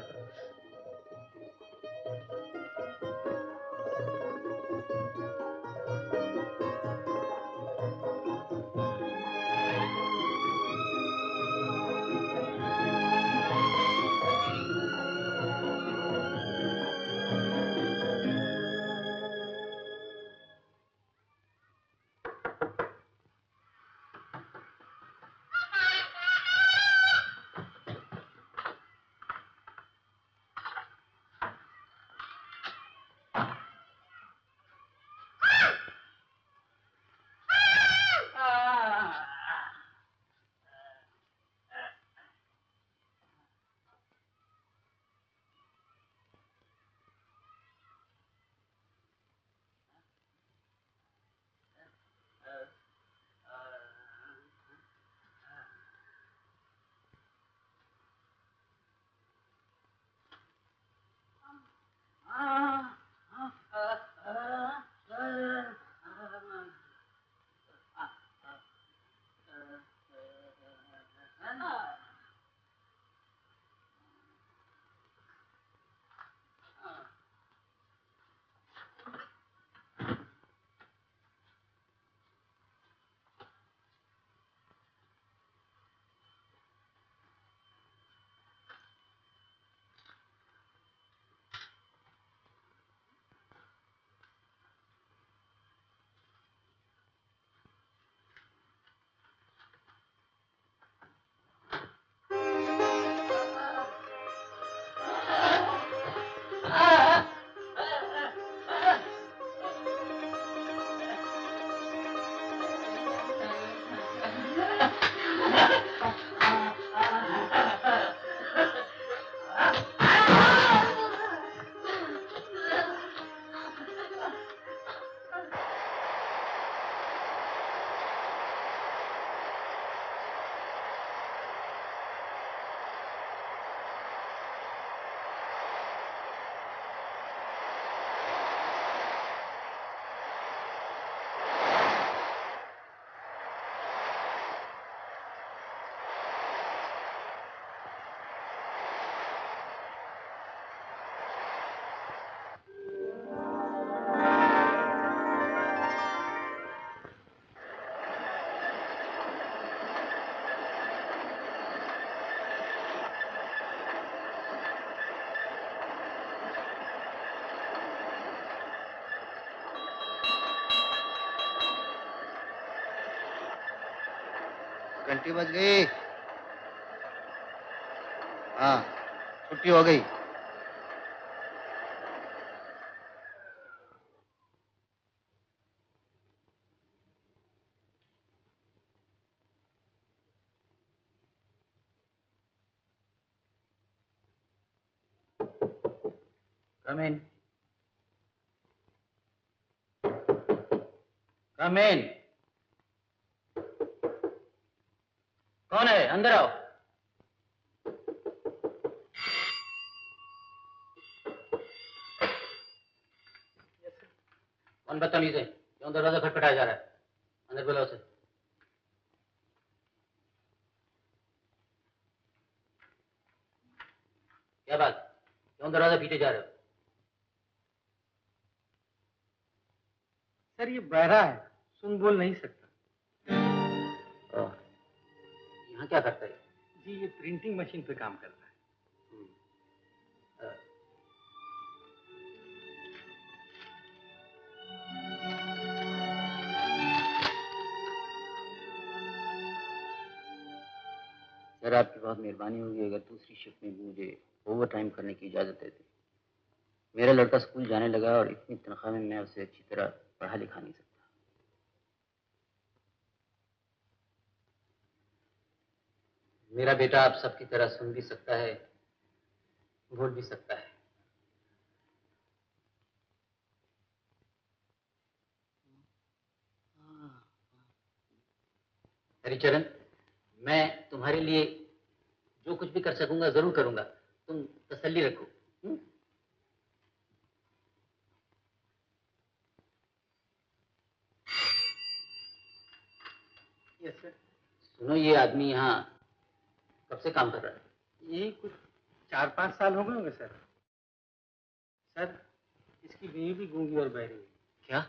घंटी बज गई। हाँ, छुट्टी हो गई। Come in. Come in. कौन है? अंदर आओ। कौन बदतमीज है? क्यों दरवाजा खटखटाया जा रहा है? अंदर बुलाओ उसे। क्या बात? क्यों दरवाजा पीटे जा रहे हो? सर ये बहरा है, सुन बोल नहीं सकता। यहाँ क्या करता है? जी ये प्रिंटिंग मशीन पे काम करता है। सर आपकी बहुत मेहरबानी होगी अगर दूसरी शिफ्ट में भी मुझे ओवर टाइम करने की इजाज़त देते। मेरा लड़का स्कूल जाने लगा और इतनी तनख्वाह में मैं उसे अच्छी तरह पढ़ा लिखा नहीं सकता। मेरा बेटा आप सबकी तरह सुन भी सकता है, बोल भी सकता है। हरिचरण, मैं तुम्हारे लिए जो कुछ भी कर सकूंगा जरूर करूंगा, तुम तसल्ली रखो। Yes sir. सुनो, ये आदमी यहाँ कब से काम कर रहा है? यही कुछ 4-5 साल हो गए होंगे सर। सर इसकी बीवी भी गूंगी और बहरी है। क्या?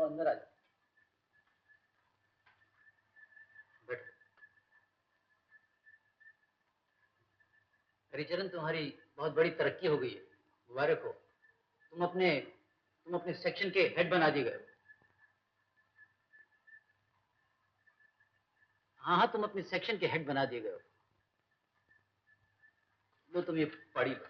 अंदर आ जाओ। बैठो। हरिचरण, तुम्हारी बहुत बड़ी तरक्की हो गई है, मुबारक हो। तुम अपने सेक्शन के हेड बना दिए गए हो। हाँ हाँ, तुम अपने सेक्शन के हेड बना दिए गए हो। लो तुम ये पढ़ी लो।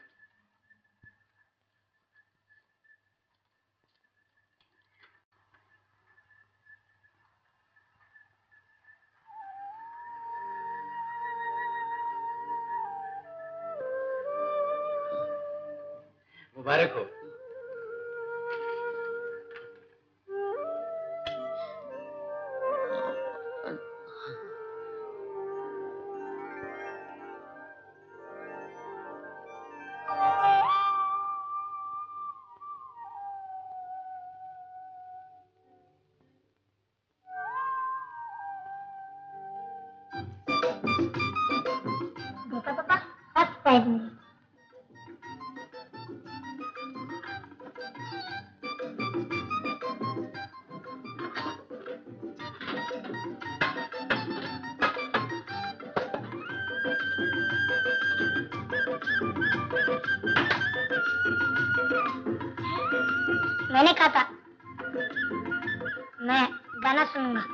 मुबारक हो। देखो पापा, फर्स्ट प्राइज में। मैंने कहा था मैं गाना सुनूंगा।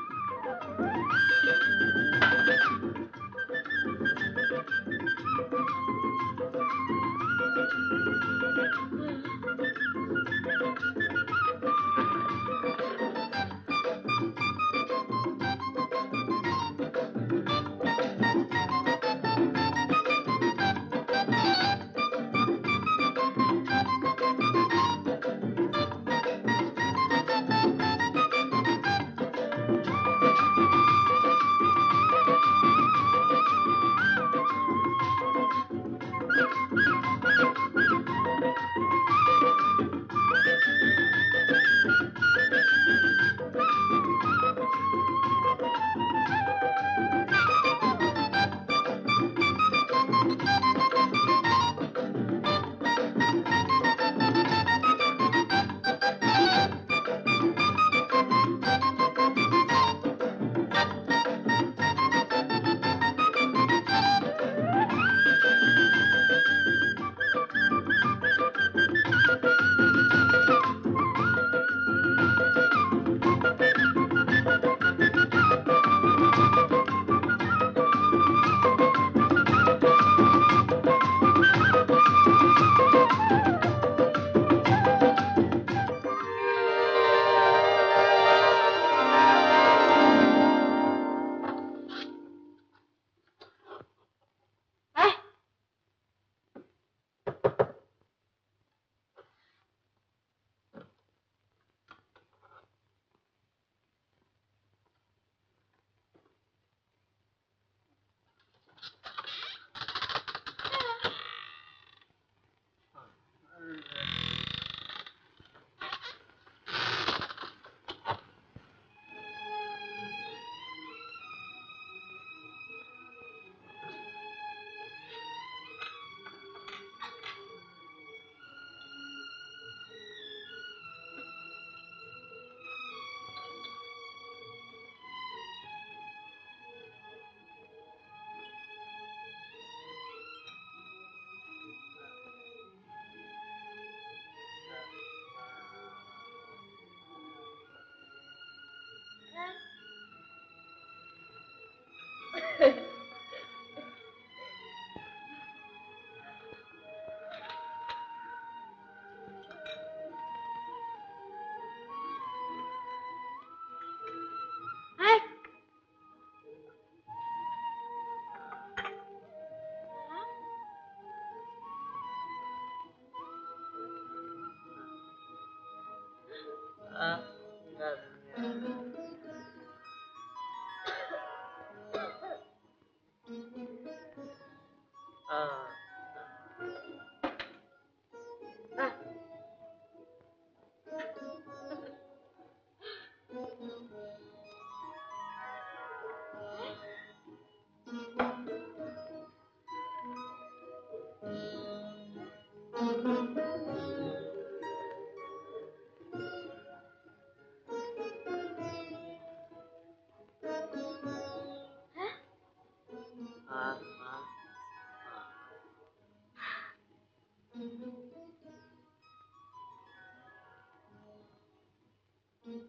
अमित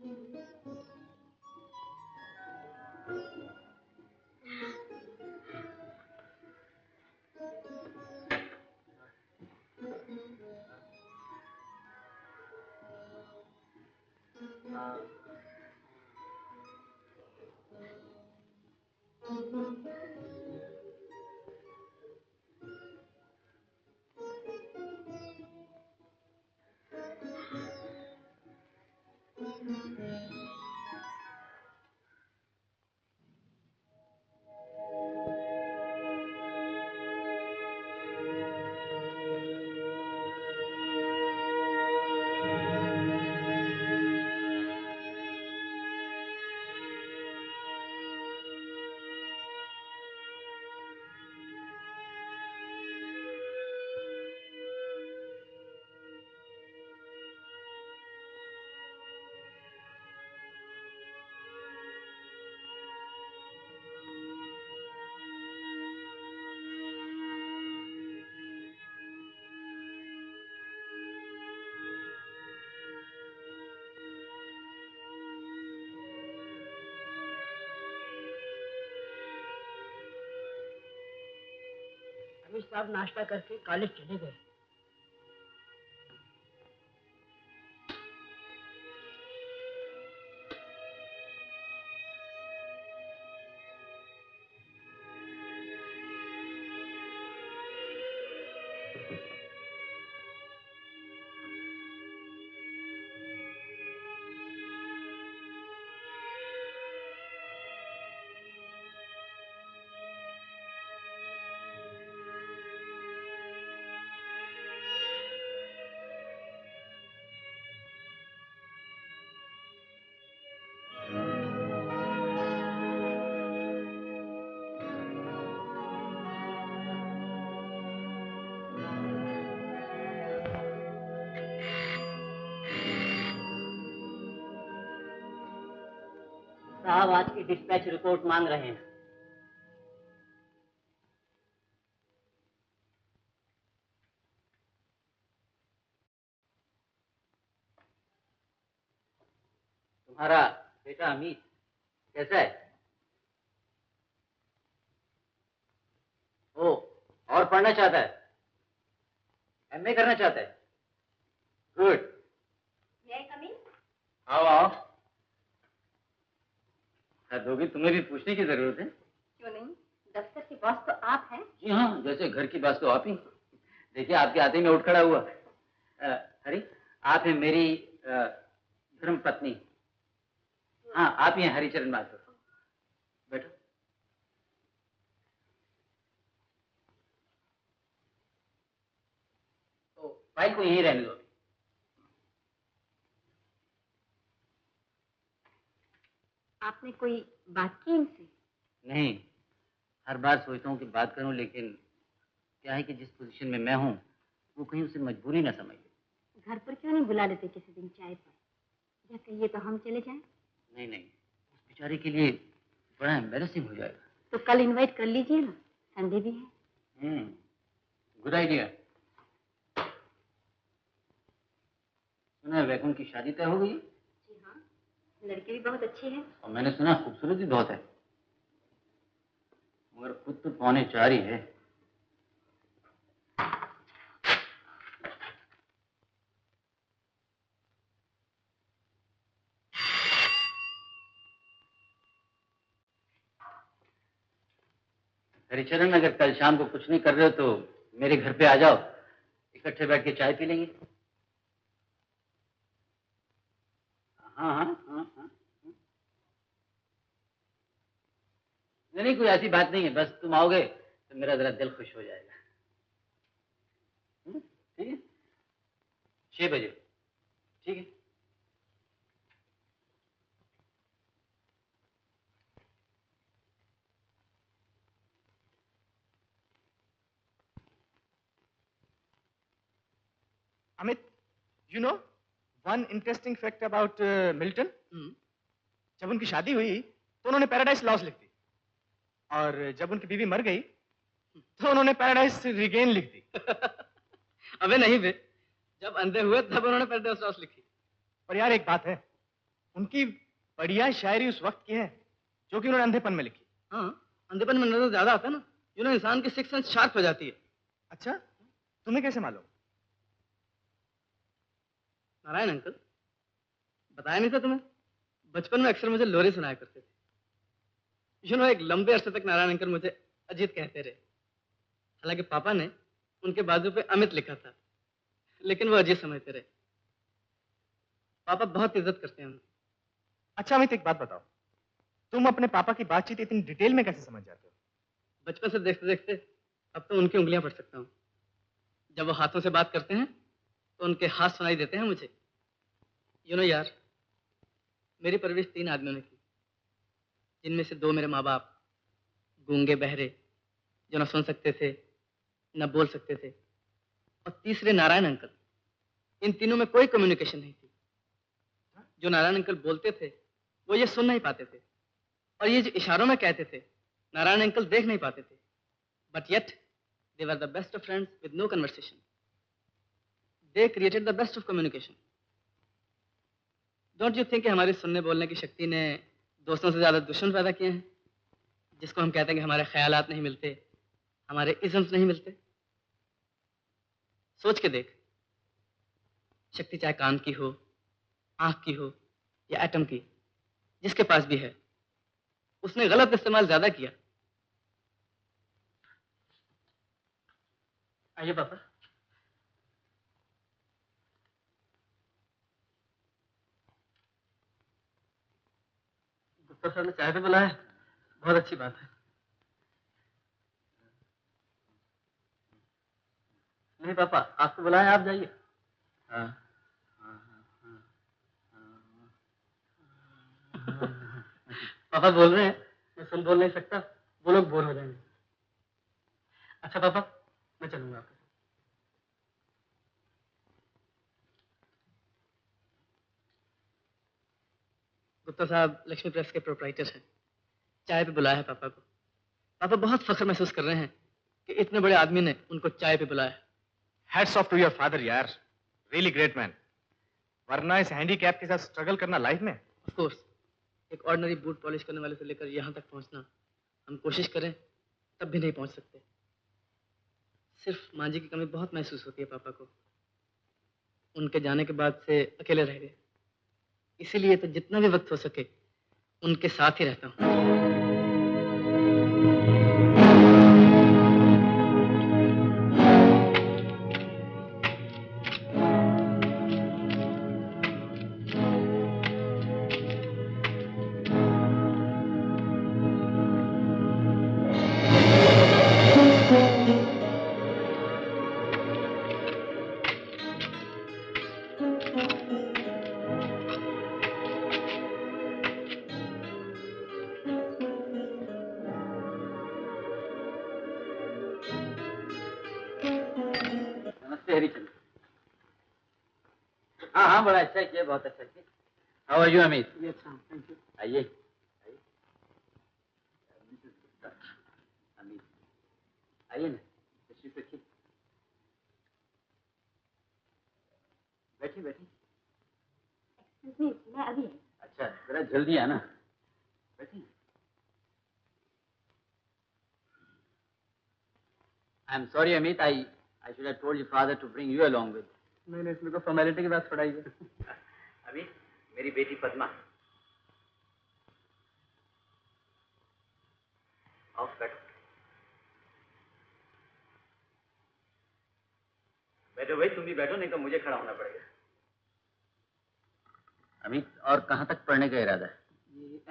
साहब नाश्ता करके कॉलेज चले गए। साहब आज की डिस्पैच रिपोर्ट मांग रहे हैं। तुम्हारा बेटा अमित कैसा है? ओ, और पढ़ना चाहता है? एमए करना चाहता है? गुड। आओ आओ। दोगी, तुम्हें भी पूछने की जरूरत है। क्यों नहीं, दफ्तर की बॉस तो आप हैं। जी हाँ, जैसे घर की बात तो आप ही। देखिए आपके आते में उठ खड़ा हुआ। हरी, आप हैं मेरी धर्म पत्नी। हाँ, आप ही हैं हरिचरण माथुर। बैठो। तो फाइल को यहीं रहने दो। आपने कोई बात की इनसे? नहीं, हर बार सोचता हूँ कि बात करूँ, लेकिन क्या है कि जिस पोजीशन में मैं हूँ वो कहीं उसे मजबूरी ना समझ ले। घर पर क्यों नहीं बुला लेते किसी दिन चाय पर? या कहिए तो हम चले जाएं? नहीं नहीं, उस बेचारे के लिए बड़ा एम्बैरेसिंग हो जाएगा। तो कल इनवाइट कर लीजिए ना, संडे भी है। Good idea. सुना है वैकुंठ की शादी तय हो गई? जी हाँ, लड़की भी बहुत अच्छी है। और मैंने सुना खूबसूरत भी बहुत है, मगर खुद तो 3:45 ही है। हरिचरण, अगर कल शाम को कुछ नहीं कर रहे हो तो मेरे घर पे आ जाओ, इकट्ठे बैठ के चाय पी लेंगे। हाँ हाँ हाँ हाँ। नहीं नहीं, कोई ऐसी बात नहीं है, बस तुम आओगे तो मेरा जरा दिल खुश हो जाएगा। ठीक है, 6 बजे। ठीक है। Amit, you know one interesting fact about Milton? जब उनकी शादी हुई तो उन्होंने पैराडाइज लॉस्ट लिख दी, और जब उनकी बीवी मर गई तो उन्होंने पैराडाइज रिगेन लिख दी। अबे नहीं बे, जब अंधे हुए तब उन्होंने पैराडाइज लॉस्ट लिखी। पर यार एक बात है, उनकी बढ़िया शायरी उस वक्त की है जो कि उन्होंने अंधेपन में लिखी। हाँ, अंधेपन में नजर ज्यादा आता है ना, जो ना इंसान की सिक्स सेंस शार्प हो जाती है। अच्छा, तुम्हें कैसे मालूम? नारायण अंकल, बताया नहीं था तुम्हें? बचपन में अक्सर मुझे लोरी सुनाया करते थे। एक लंबे अरसे तक नारायण अंकल मुझे अजीत कहते रहे। हालांकि पापा ने उनके बाजू पे अमित लिखा था, लेकिन वो अजीत समझते रहे। पापा बहुत इज्जत करते हैं उनकी। अच्छा अमित, एक बात बताओ, तुम अपने पापा की बातचीत इतनी डिटेल में कैसे समझ जाते हो? बचपन से देखते देखते अब तो उनकी उंगलियां पढ़ सकता हूँ। जब वो हाथों से बात करते हैं तो उनके हाथ सुनाई देते हैं मुझे। यार, मेरी परवरिश 3 आदमियों ने की, जिनमें से 2 मेरे माँ बाप, गूंगे बहरे, जो न सुन सकते थे न बोल सकते थे, और तीसरे नारायण अंकल। इन तीनों में कोई कम्युनिकेशन नहीं थी। जो नारायण अंकल बोलते थे वो ये सुन नहीं पाते थे, और ये जो इशारों में कहते थे नारायण अंकल देख नहीं पाते थे। But yet they were the best of friends with no conversation. They created the best of communication. Don't you think हमारी सुनने बोलने की शक्ति ने दोस्तों से ज्यादा दुश्मन पैदा किए हैं, जिसको हम कहते हैं कि हमारे ख्यालात नहीं मिलते, हमारे इज़म्स नहीं मिलते? सोच के देख, शक्ति चाहे कान की हो, आंख की हो या एटम की, जिसके पास भी है, उसने गलत इस्तेमाल ज्यादा किया। आइए पापा। गुप्ता सर ने चाय पे बुलाया, बहुत अच्छी बात है। नहीं पापा, आपको बुलाया, आप जाइए। हाँ। पापा बोल रहे हैं, मैं सुन बोल नहीं सकता, वो लोग बोर हो जाएंगे। अच्छा पापा, मैं चलूंगा आपके साथ। गुप्ता साहब लक्ष्मी प्रेस के प्रोप्राइटर हैं, चाय पे बुलाया है पापा को। पापा बहुत फख्र महसूस कर रहे हैं कि इतने बड़े आदमी ने उनको चाय पे बुलाया। Hats off to your father यार, रियली ग्रेट मैन। वरना इस हैंडीकैप के साथ स्ट्रगल करना लाइफ में। ऑफ कोर्स, एक ऑर्डिनरी बूट पॉलिश करने वाले से लेकर यहाँ तक पहुँचना, हम कोशिश करें तब भी नहीं पहुँच सकते। सिर्फ माँ जी की कमी बहुत महसूस होती है पापा को। उनके जाने के बाद से अकेले रह गए, इसीलिए तो जितना भी वक्त हो सके उनके साथ ही रहता हूँ। हाँ हाँ, बड़ा अच्छा किया, बहुत अच्छा किया। How are you Amit? Thank you. आइए आइए। अमित आइए ना, तशरीफ रखिए। बैठिए बैठिए। मैं अभी। अच्छा, जरा जल्दी आना। बैठिए। I am sorry Amit, I should have told your father to bring you along with. नहीं नहीं, इसमें तो फॉर्मेलिटी की बात पड़ाई है। अभी मेरी बेटी पद्मा। आओ बैठो। बैठो भाई, तुम भी बैठो, नहीं तो मुझे खड़ा होना पड़ेगा। अमित, और कहाँ तक पढ़ने का इरादा है? ये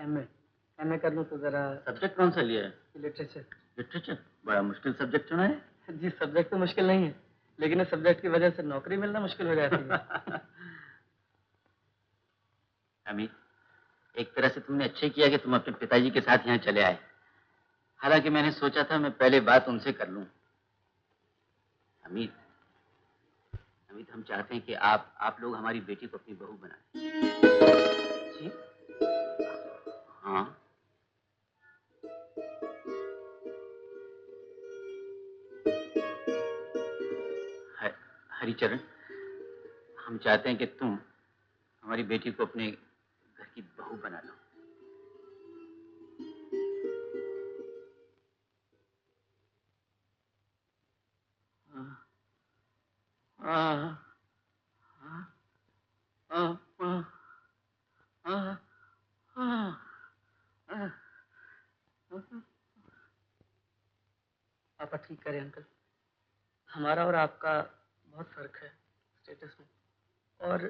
एमए कर लूँ तो जरा। सब्जेक्ट कौन सा लिया है? लिटरेचर। लिटरेचर? बड़ा मुश्किल सब्जेक्ट चुना है। जी, सब्जेक्ट तो मुश्किल नहीं है, लेकिन इस सब्जेक्ट की वजह से नौकरी मिलना मुश्किल हो जाती है। अमित, एक तरह से तुमने अच्छा किया कि तुम अपने पिताजी के साथ यहाँ चले आए। हालांकि मैंने सोचा था मैं पहले बात उनसे कर लूं। अमित, हम चाहते हैं कि आप लोग हमारी बेटी को अपनी बहू बनाएं। जी? हाँ। हरिचरण, हम चाहते हैं कि तुम हमारी बेटी को अपने घर की बहू बना लो। पापा ठीक करें अंकल, हमारा और आपका बहुत फर्क है स्टेटस में, और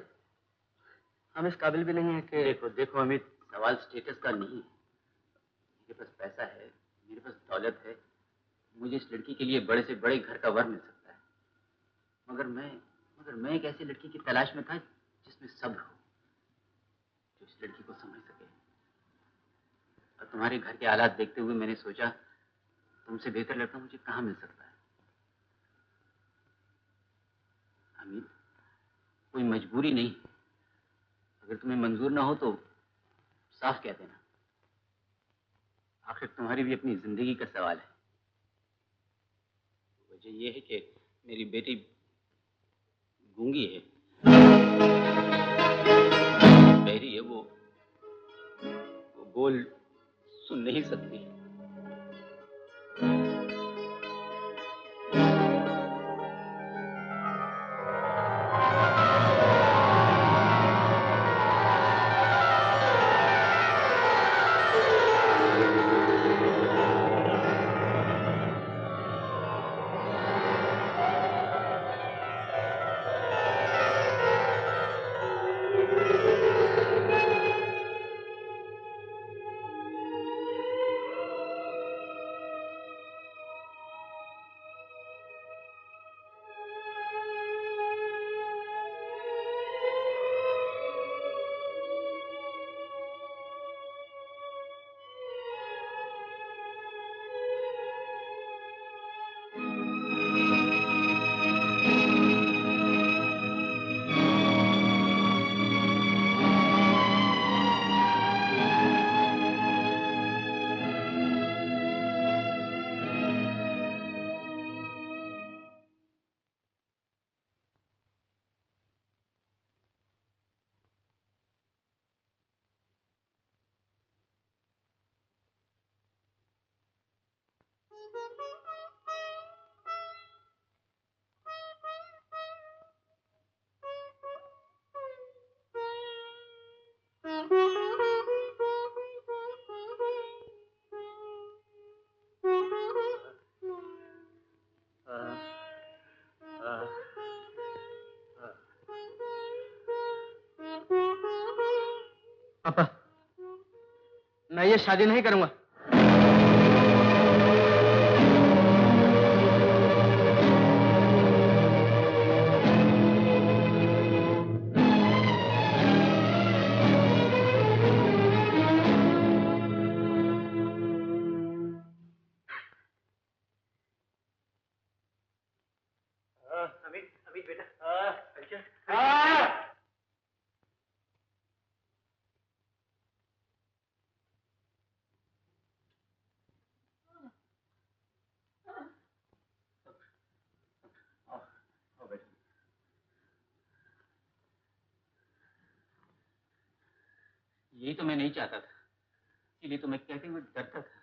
हम इस काबिल भी नहीं है कि... देखो देखो अमित, सवाल स्टेटस का नहीं है। मेरे पास पैसा है, मेरे पास दौलत है, मुझे इस लड़की के लिए बड़े से बड़े घर का वर मिल सकता है, मगर मैं एक ऐसी लड़की की तलाश में था जिसमें सब्र हो, जो इस लड़की को समझ सके। और तुम्हारे घर के हालात देखते हुए मैंने सोचा तुमसे बेहतर लड़का मुझे कहाँ मिल सकता है। अमित, कोई मजबूरी नहीं, अगर तुम्हें मंजूर ना हो तो साफ कह देना, आखिर तुम्हारी भी अपनी जिंदगी का सवाल है। वजह यह है कि मेरी बेटी गूंगी है, बहरी है, वो बोल सुन नहीं सकती। पापा, मैं ये शादी नहीं करूंगा। अमित बेटा, यही तो मैं नहीं चाहता था, इसलिए तो मैं कहते हुए डरता था।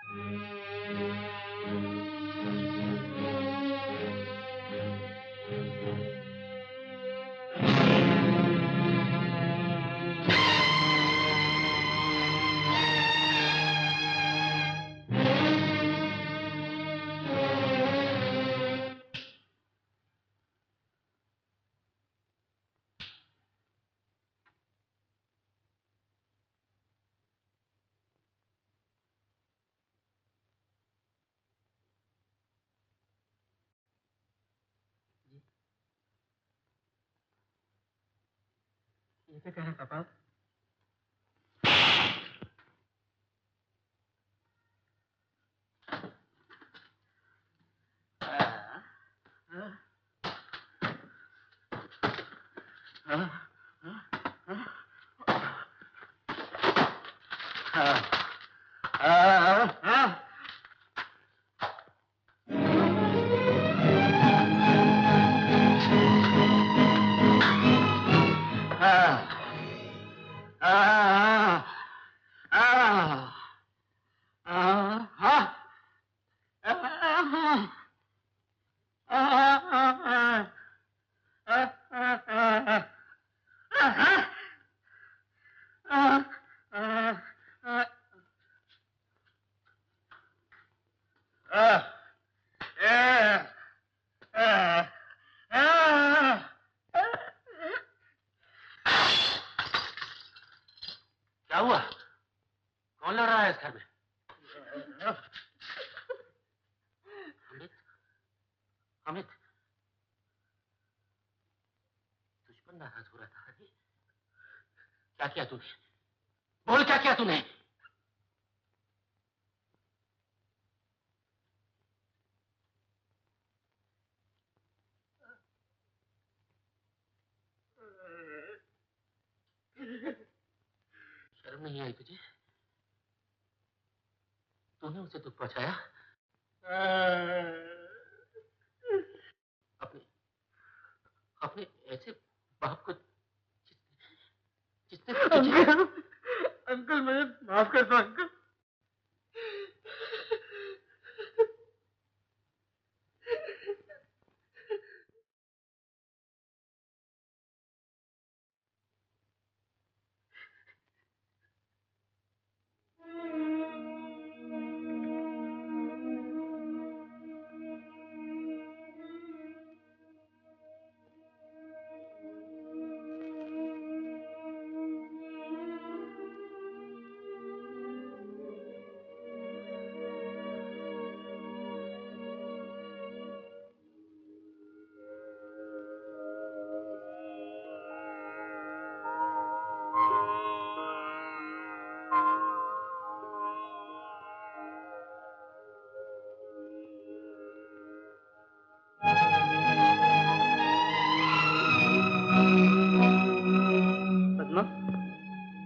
ये क्या कह रहे हैं पापा? क्या हुआ? कौन लड़ रहा है इस घर में? अमित, अमित, तुझ पर नाराज हो रहा था। अरे क्या किया तूने? बोल क्या किया तूने? शर्म नहीं आई तुझे? तूने उसे दुख पहुंचाया? अपने अपने ऐसे बाप को जिसने तुझे... अंकल मुझे माफ कर दो अंकल।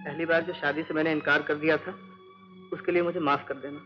पहली बार जो शादी से मैंने इनकार कर दिया था, उसके लिए मुझे माफ कर देना।